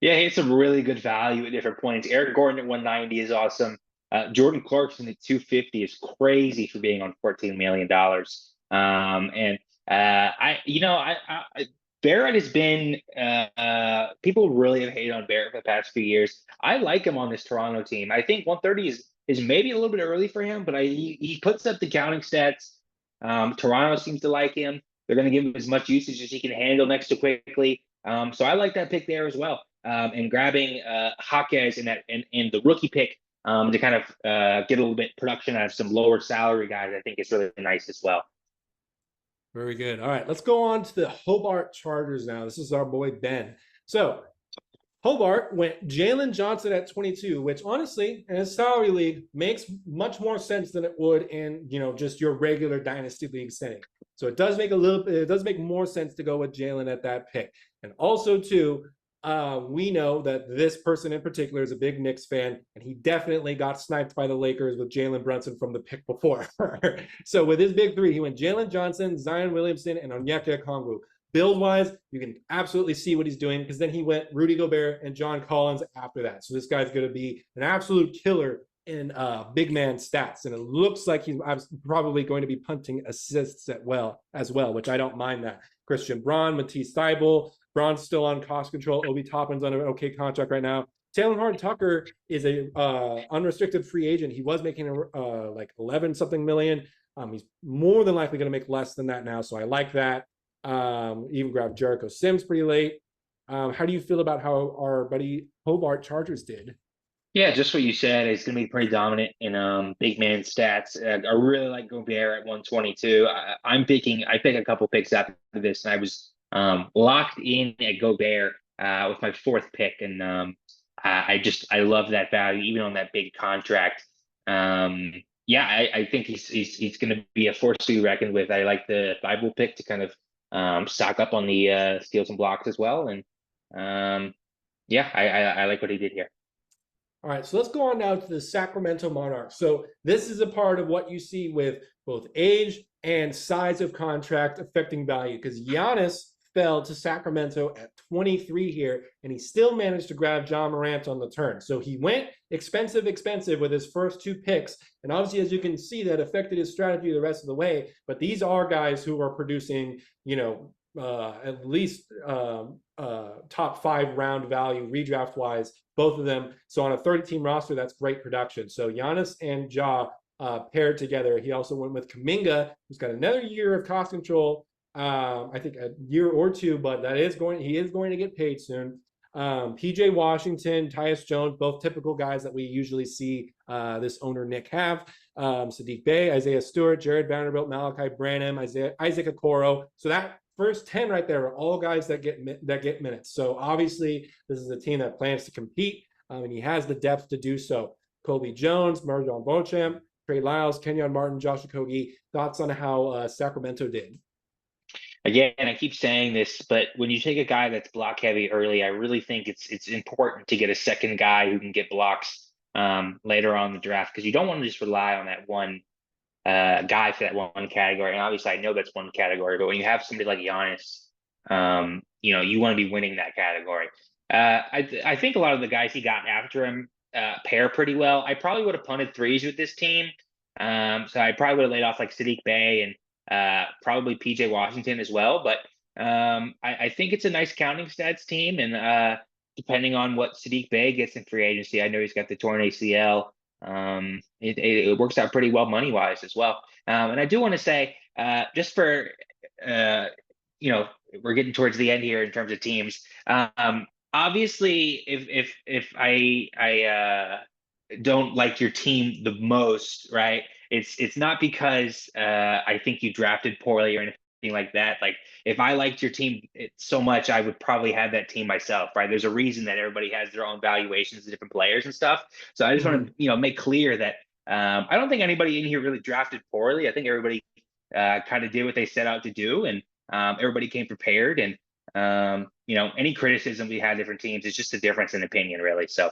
Yeah, he had some really good value at different points. Eric Gordon at 190 is awesome. Jordan Clarkson at 250 is crazy for being on $14 million. And Barrett has been people really have hated on Barrett for the past few years. I like him on this Toronto team. I think 130 is maybe a little bit early for him, but he puts up the counting stats. Toronto seems to like him. They're going to give him as much usage as he can handle next to quickly. So I like that pick there as well. And grabbing Jaquez and the rookie pick to kind of get a little bit production out of some lower salary guys, I think is really nice as well. Very good. All right, let's go on to the Hobart Chargers now. This is our boy Ben. So Hobart went Jalen Johnson at 22, which honestly, in a salary league, makes much more sense than it would in just your regular dynasty league setting. So it does make more sense to go with Jalen at that pick. And also too, we know that this person in particular is a big Knicks fan, and he definitely got sniped by the Lakers with Jalen Brunson from the pick before. So with his big three, he went Jalen Johnson, Zion Williamson, and Onyeka Okongwu. Build-wise, you can absolutely see what he's doing because then he went Rudy Gobert and John Collins after that. So this guy's going to be an absolute killer in big man stats, and it looks like he's probably going to be punting assists as well, which I don't mind that. Christian Braun, Matisse Thybulle, Braun's still on cost control. Obi Toppin's on an okay contract right now. Taylor Horton-Tucker is a unrestricted free agent. He was making like 11 something million. He's more than likely going to make less than that now, so I like that. Even grabbed Jericho Sims pretty late. How do you feel about how our buddy Hobart Chargers did? Yeah, just what you said. It's going to be pretty dominant in big man stats. I really like Gobert at 122. I pick a couple picks after this, and I was locked in at Gobert with my fourth pick, and I love that value even on that big contract. Yeah, I think he's going to be a force to be reckoned with. I like the Bible pick to kind of stock up on the steals and blocks as well, and yeah, I like what he did here. All right, so let's go on now to the Sacramento Monarchs. So this is a part of what you see with both age and size of contract affecting value because Giannis fell to Sacramento at 23 here, and he still managed to grab Ja Morant on the turn. So he went expensive with his first two picks, and obviously, as you can see, that affected his strategy the rest of the way. But these are guys who are producing, at least top 5 round value redraft wise, both of them. So on a 30-team roster, that's great production. So Giannis and Ja paired together. He also went with Kuminga, who's got another year of cost control. I think a year or two, but he is going to get paid soon. PJ Washington, Tyus Jones, both typical guys that we usually see this owner Nick have. Sadiq Bey, Isaiah Stewart, Jared Vanderbilt, Malachi Branham, Isaac Okoro. So that first 10 right there are all guys that get minutes. So obviously this is a team that plans to compete, and he has the depth to do so. Colby Jones, Marjon Beauchamp, Trey Lyles, Kenyon Martin, Josh Okogie. Thoughts on how Sacramento did? Again, I keep saying this, but when you take a guy that's block heavy early, I really think it's important to get a second guy who can get blocks later on in the draft, because you don't want to just rely on that one guy for that one category. And obviously, I know that's one category, but when you have somebody like Giannis, you want to be winning that category. I think a lot of the guys he got after him pair pretty well. I probably would have punted threes with this team. So I probably would have laid off like Sadiq Bey and probably PJ Washington as well. But I think it's a nice counting stats team. And depending on what Sadiq Bey gets in free agency, I know he's got the torn ACL. It works out pretty well money wise as well. And I do want to say, just for we're getting towards the end here in terms of teams. Obviously, if I don't like your team the most, right? It's not because I think you drafted poorly or anything like that. Like if I liked your team so much, I would probably have that team myself, right? There's a reason that everybody has their own valuations of different players and stuff. So I just want to make clear that I don't think anybody in here really drafted poorly. I think everybody kind of did what they set out to do, and everybody came prepared. And any criticism we had different teams, it's just a difference in opinion, really. So.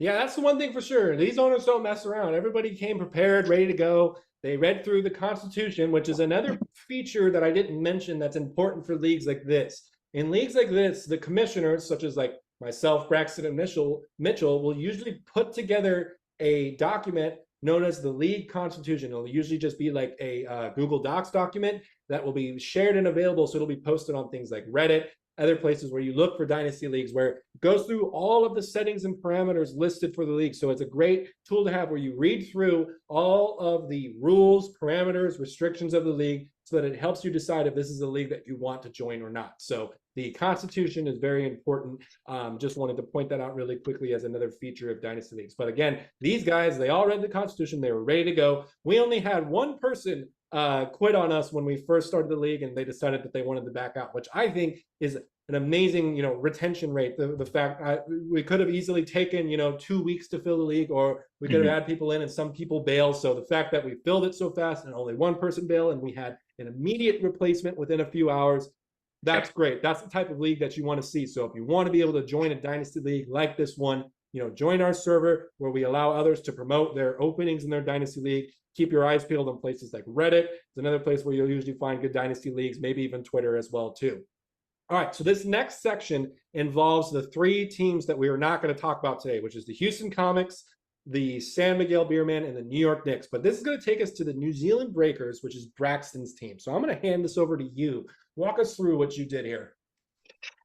Yeah, that's the one thing for sure. These owners don't mess around. Everybody came prepared, ready to go. They read through the Constitution, which is another feature that I didn't mention that's important for leagues like this. In leagues like this, the commissioners, such as like myself, Braxton, and Mitchell, will usually put together a document known as the league constitution. It'll usually just be like a Google Docs document that will be shared and available. So it'll be posted on things like Reddit, other places where you look for dynasty leagues, where it goes through all of the settings and parameters listed for the league. So it's a great tool to have where you read through all of the rules, parameters, restrictions of the league, so that it helps you decide if this is a league that you want to join or not. So the Constitution is very important. Just wanted to point that out really quickly as another feature of dynasty leagues. But again, these guys, they all read the Constitution. They were ready to go. We only had one person quit on us when we first started the league, and they decided that they wanted to back out, which I think is an amazing, retention rate. The fact we could have easily taken, 2 weeks to fill the league, or we could have had people in and some people bail. So the fact that we filled it so fast and only one person bailed, and we had an immediate replacement within a few hours, that's great. That's the type of league that you want to see. So if you want to be able to join a dynasty league like this one, join our server where we allow others to promote their openings in their dynasty league. Keep your eyes peeled on places like Reddit. It's another place where you'll usually find good dynasty leagues, maybe even Twitter as well too. All right, so this next section involves the 3 teams that we are not going to talk about today, which is the Houston Comets, the San Miguel Beermen, and the New York Knicks. But this is going to take us to the New Zealand Breakers, which is Braxton's team. So I'm going to hand this over to you. Walk us through what you did here.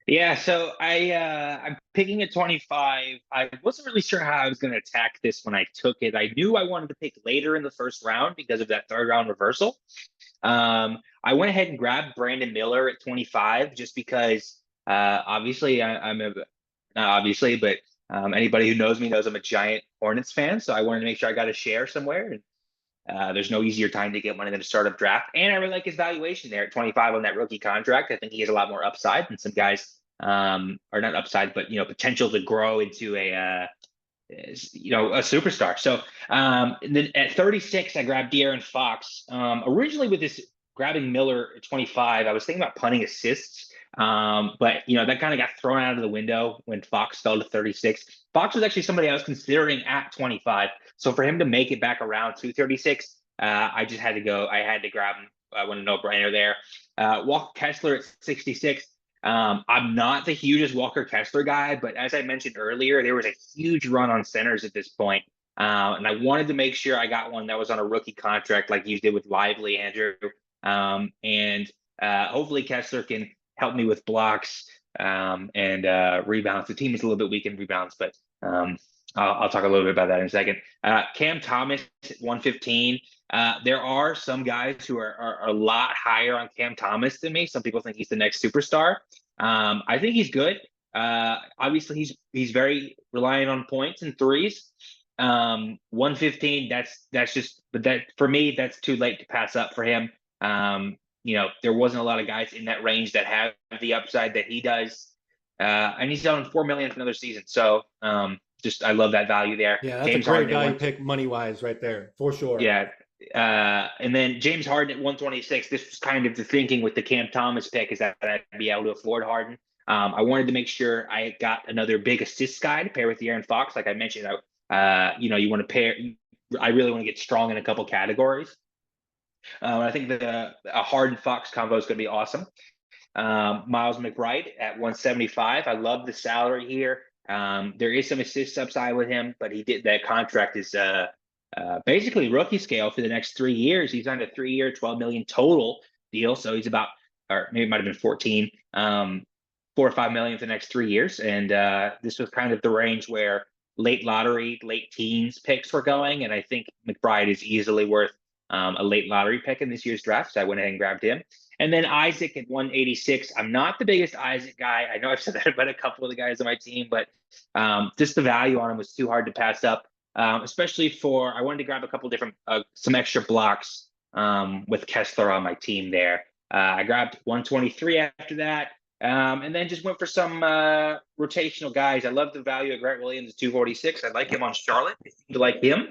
Yeah, so I'm picking at 25. I wasn't really sure how I was going to attack this when I took it. I knew I wanted to pick later in the first round because of that third round reversal. I went ahead and grabbed Brandon Miller at 25 just because obviously not obviously, but anybody who knows me knows I'm a giant Hornets fan. So I wanted to make sure I got a share somewhere. And there's no easier time to get one than a startup draft. And I really like his valuation there at 25 on that rookie contract. I think he has a lot more upside than some guys, or not upside, but potential to grow into a superstar. So then at 36, I grabbed De'Aaron Fox. Originally with this grabbing Miller at 25, I was thinking about punting assists. But that kind of got thrown out of the window when Fox fell to 36. Fox was actually somebody I was considering at 25. So for him to make it back around to 36, I just had to go. I had to grab him. I want a no-brainer there. Walker Kessler at 66. I'm not the hugest Walker Kessler guy, but as I mentioned earlier, there was a huge run on centers at this point. And I wanted to make sure I got one that was on a rookie contract like you did with Lively, Andrew. And hopefully Kessler can helped me with blocks and rebounds. The team is a little bit weak in rebounds, but I'll talk a little bit about that in a second. Cam Thomas at 115. There are some guys who are a lot higher on Cam Thomas than me. Some people think he's the next superstar. I think he's good. Obviously, he's very reliant on points and threes. 115. That's just, but that for me, that's too late to pass up for him. There wasn't a lot of guys in that range that have the upside that he does. And he's on $4 million for another season. So I love that value there. Yeah, that's James a great Harden value pick money wise right there for sure. Yeah. And then James Harden at 126. This was kind of the thinking with the Cam Thomas pick, is that I'd be able to afford Harden. I wanted to make sure I got another big assist guy to pair with De'Aaron Fox. Like I mentioned, you want to pair. I really want to get strong in a couple categories. I think a Harden Fox combo is going to be awesome. Miles McBride at 175. I love the salary here. There is some assist upside with him, but that contract is basically rookie scale for the next 3 years. He's on a 3-year, $12 million total deal. So he's about, or maybe it might have been 14, $4 or $5 million for the next 3 years. And this was kind of the range where late lottery, late teens picks were going. And I think McBride is easily worth a late lottery pick in this year's draft. So I went ahead and grabbed him. And then Isaac at 186. I'm not the biggest Isaac guy. I know I've said that about a couple of the guys on my team, but just the value on him was too hard to pass up, especially I wanted to grab a couple different, some extra blocks with Kessler on my team there. I grabbed 123 after that, and then just went for some rotational guys. I love the value of Grant Williams at 246. I like him on Charlotte. I seem to like him.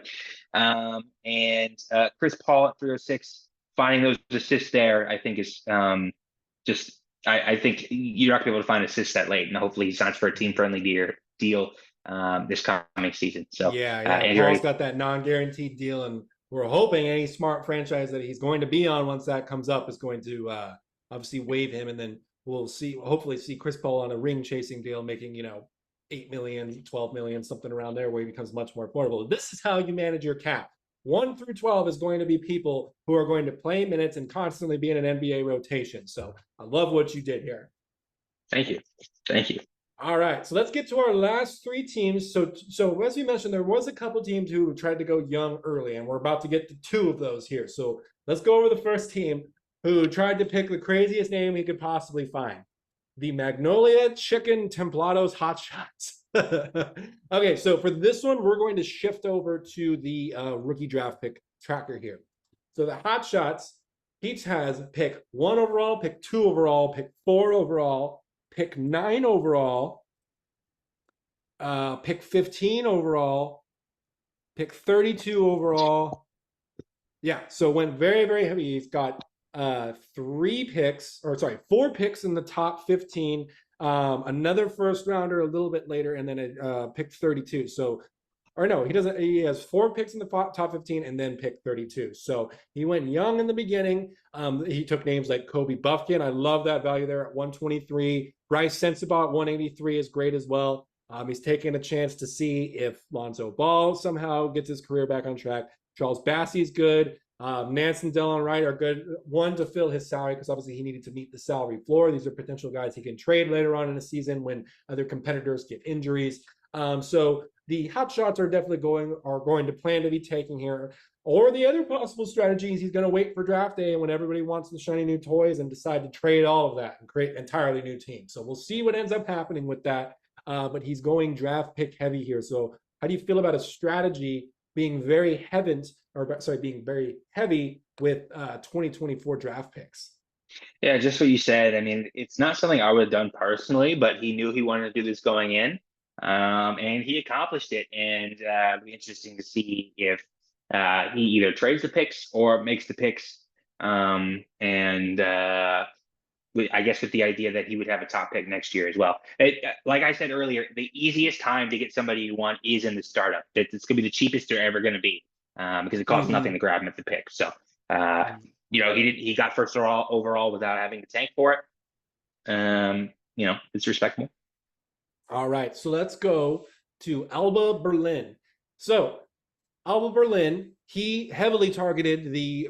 And Chris Paul at 306. Finding those assists there, I think is I think you're not gonna be able to find assists that late, and hopefully he signs for a team-friendly deal this coming season. So yeah. Paul's got that non-guaranteed deal, and we're hoping any smart franchise that he's going to be on once that comes up is going to obviously waive him, and then we'll hopefully see Chris Paul on a ring-chasing deal, making 8 million, 12 million, something around there, where he becomes much more affordable. This is how you manage your cap. 1 through 12 is going to be people who are going to play minutes and constantly be in an NBA rotation. So I love what you did here. Thank you. All right, so let's get to our last 3 teams. So as we mentioned, there was a couple teams who tried to go young early, and we're about to get to 2 of those here. So let's go over the first team who tried to pick the craziest name he could possibly find. The Magnolia Chicken Templados Hot Shots. Okay, so for this one, we're going to shift over to the rookie draft pick tracker here. So the Hot Shots, each has pick 1 overall, pick 2 overall, pick 4 overall, pick 9 overall, pick 15 overall, pick 32 overall. Yeah, so went very, very heavy. He's got 4 picks in the top 15. Another first rounder a little bit later, and then a pick 32. He has 4 picks in the top 15 and then pick 32. So he went young in the beginning. He took names like Kobe Buffkin. I love that value there at 123. Bryce Sensabaugh at 183 is great as well. He's taking a chance to see if Lonzo Ball somehow gets his career back on track. Charles Bassey's good. Nance and Delon Wright are good. One, to fill his salary, because obviously he needed to meet the salary floor. These are potential guys he can trade later on in the season when other competitors get injuries. So the Hot Shots are definitely going to plan to be taking here. Or the other possible strategy is he's going to wait for draft day, and when everybody wants the shiny new toys, and decide to trade all of that and create entirely new teams. So we'll see what ends up happening with that. But he's going draft pick heavy here. So how do you feel about a strategy being very heavy with 2024 draft picks? Yeah, just what you said. I mean, it's not something I would have done personally, but he knew he wanted to do this going in, and he accomplished it. And it'll be interesting to see if he either trades the picks or makes the picks. I guess with the idea that he would have a top pick next year as well. Like I said earlier, the easiest time to get somebody you want is in the startup. It's going to be the cheapest they're ever going to be, because it costs nothing to grab him at the pick. So, he got first overall without having to tank for it. It's respectable. All right, so let's go to Alba Berlin. So Alba Berlin, he heavily targeted the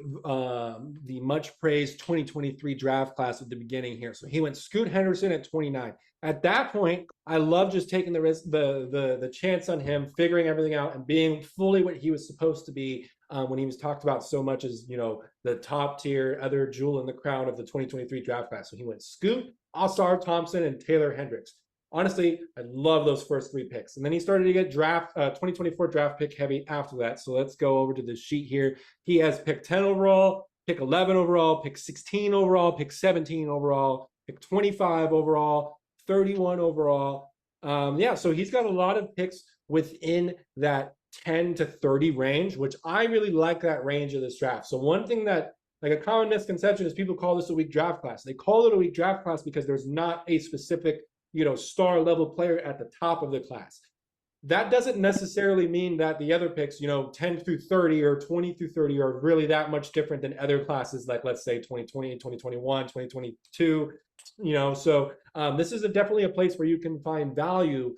much praised 2023 draft class at the beginning here. So he went Scoot Henderson at 29. At that point, I love just taking the risk, the chance on him, figuring everything out, and being fully what he was supposed to be when he was talked about so much as the top tier other jewel in the crown of the 2023 draft class. So he went Scoot, Osar Thompson, and Taylor Hendricks. Honestly, I love those first three picks. And then he started to get 2024 draft pick heavy after that. So let's go over to the sheet here. He has pick 10 overall, pick 11 overall, pick 16 overall, pick 17 overall, pick 25 overall, 31 overall. Yeah, so he's got a lot of picks within that 10 to 30 range, which I really like that range of this draft. So one thing that, like, a common misconception is people call this a weak draft class. They call it a weak draft class because there's not a specific star level player at the top of the class. That doesn't necessarily mean that the other picks, 10 through 30 or 20 through 30 are really that much different than other classes, like let's say 2020, 2021, 2022, so this is definitely a place where you can find value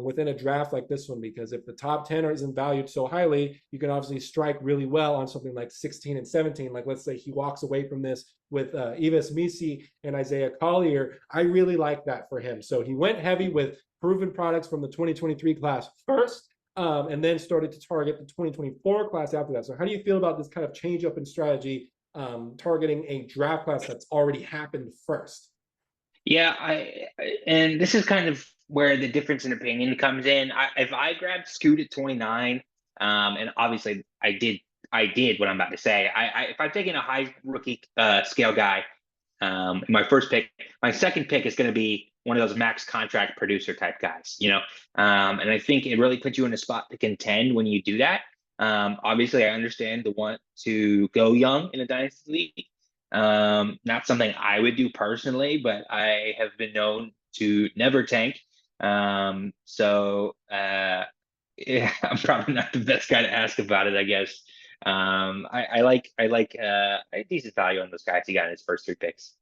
within a draft like this one, because if the top 10 isn't valued so highly, you can obviously strike really well on something like 16 and 17. Like let's say he walks away from this with Yves Misi and Isaiah Collier. I really like that for him. So he went heavy with proven products from the 2023 class first, and then started to target the 2024 class after that. So how do you feel about this kind of change up in strategy, targeting a draft class that's already happened first? Yeah, and this is kind of where the difference in opinion comes in. If I grabbed Scoot at 29, and obviously I did what I'm about to say. If I've taken a high rookie scale guy, my first pick, my second pick is going to be one of those max contract producer type guys, and I think it really puts you in a spot to contend when you do that. Obviously, I understand the want to go young in a dynasty league. Not something I would do personally, but I have been known to never tank. Yeah, I'm probably not the best guy to ask about it, I guess. I decent value on those guys he got in his first three picks.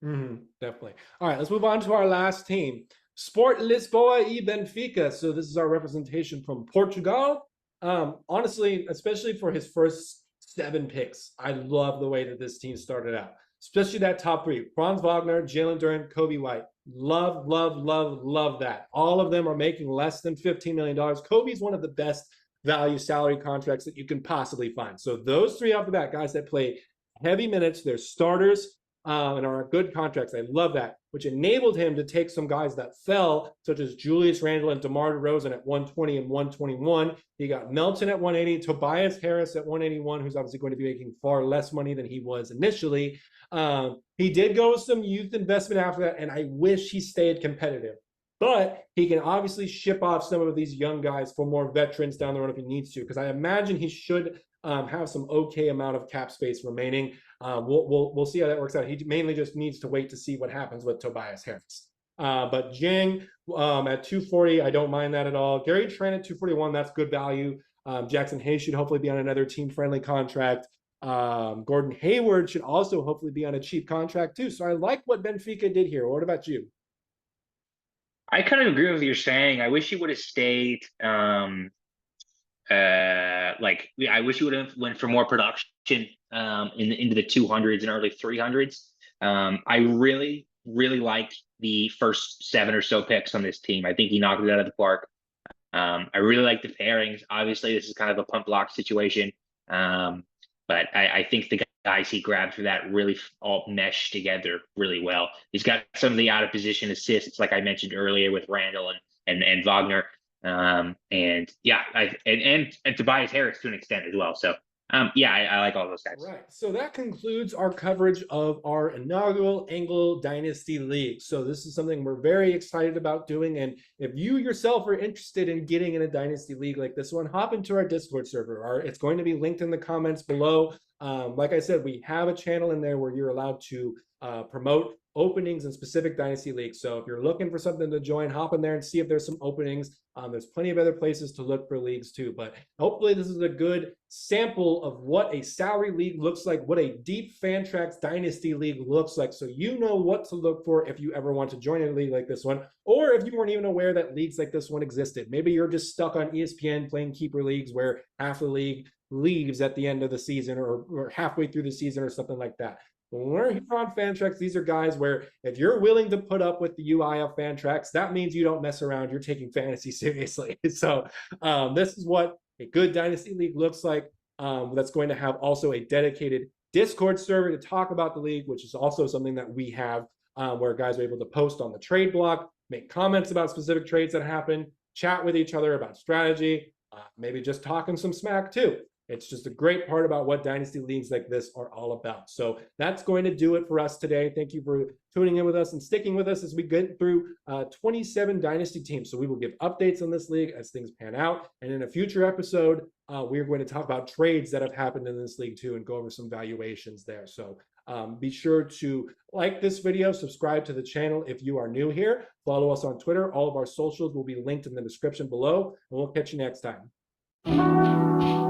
Definitely. All right, let's move on to our last team, Sport Lisboa e Benfica. So this is our representation from Portugal. Honestly, especially for his first 7 picks, I love the way that this team started out, especially that top three: Franz Wagner, Jalen Duren, Kobe White. Love, love, love, love that. All of them are making less than $15 million. Kobe's one of the best value salary contracts that you can possibly find. So those three off the bat, guys that play heavy minutes, they're starters, and are good contracts. I love that, which enabled him to take some guys that fell, such as Julius Randle and DeMar DeRozan at 120 and 121. He got Melton at 180, Tobias Harris at 181, who's obviously going to be making far less money than he was initially. He did go with some youth investment after that, and I wish he stayed competitive. But he can obviously ship off some of these young guys for more veterans down the road if he needs to, because I imagine he should have some okay amount of cap space remaining. We'll see how that works out. He mainly just needs to wait to see what happens with Tobias Harris. But Jang at 240, I don't mind that at all. Gary Trent at 241, that's good value. Jackson Hayes should hopefully be on another team-friendly contract. Gordon Hayward should also hopefully be on a cheap contract too. So I like what Benfica did here. What about you? I kind of agree with what you're saying. I wish he would have stayed. I wish he would have went for more production into the 200s and early 300s. I really, really like the first 7 or so picks on this team. I think he knocked it out of the park. I really like the pairings. Obviously, this is kind of a pump block situation. But I think the guys he grabbed for that really all mesh together really well. He's got some of the out of position assists, like I mentioned earlier, with Randall and Wagner. And yeah, and Tobias Harris to an extent as well. So yeah, I like all those guys. Right. So that concludes our coverage of our inaugural Angle Dynasty League. So this is something we're very excited about doing. And if you yourself are interested in getting in a Dynasty League like this one, hop into our Discord server. It's going to be linked in the comments below. Like I said, we have a channel in there where you're allowed to promote openings in specific dynasty leagues. So if you're looking for something to join, hop in there and see if there's some openings. There's plenty of other places to look for leagues too. But hopefully this is a good sample of what a salary league looks like, what a deep Fantrax dynasty league looks like. So you know what to look for if you ever want to join a league like this one, or if you weren't even aware that leagues like this one existed. Maybe you're just stuck on ESPN playing keeper leagues where half the league leaves at the end of the season or halfway through the season or something like that. When we're here on Fantrax, these are guys where if you're willing to put up with the UI of Fantrax, that means you don't mess around. You're taking fantasy seriously. So this is what a good dynasty league looks like. That's going to have also a dedicated Discord server to talk about the league, which is also something that we have where guys are able to post on the trade block, make comments about specific trades that happen, chat with each other about strategy, maybe just talking some smack too. It's just a great part about what dynasty leagues like this are all about. So that's going to do it for us today. Thank you for tuning in with us and sticking with us as we get through 27 dynasty teams. So we will give updates on this league as things pan out. And in a future episode, we are going to talk about trades that have happened in this league too and go over some valuations there. So be sure to like this video, subscribe to the channel if you are new here, follow us on Twitter. All of our socials will be linked in the description below, and we'll catch you next time.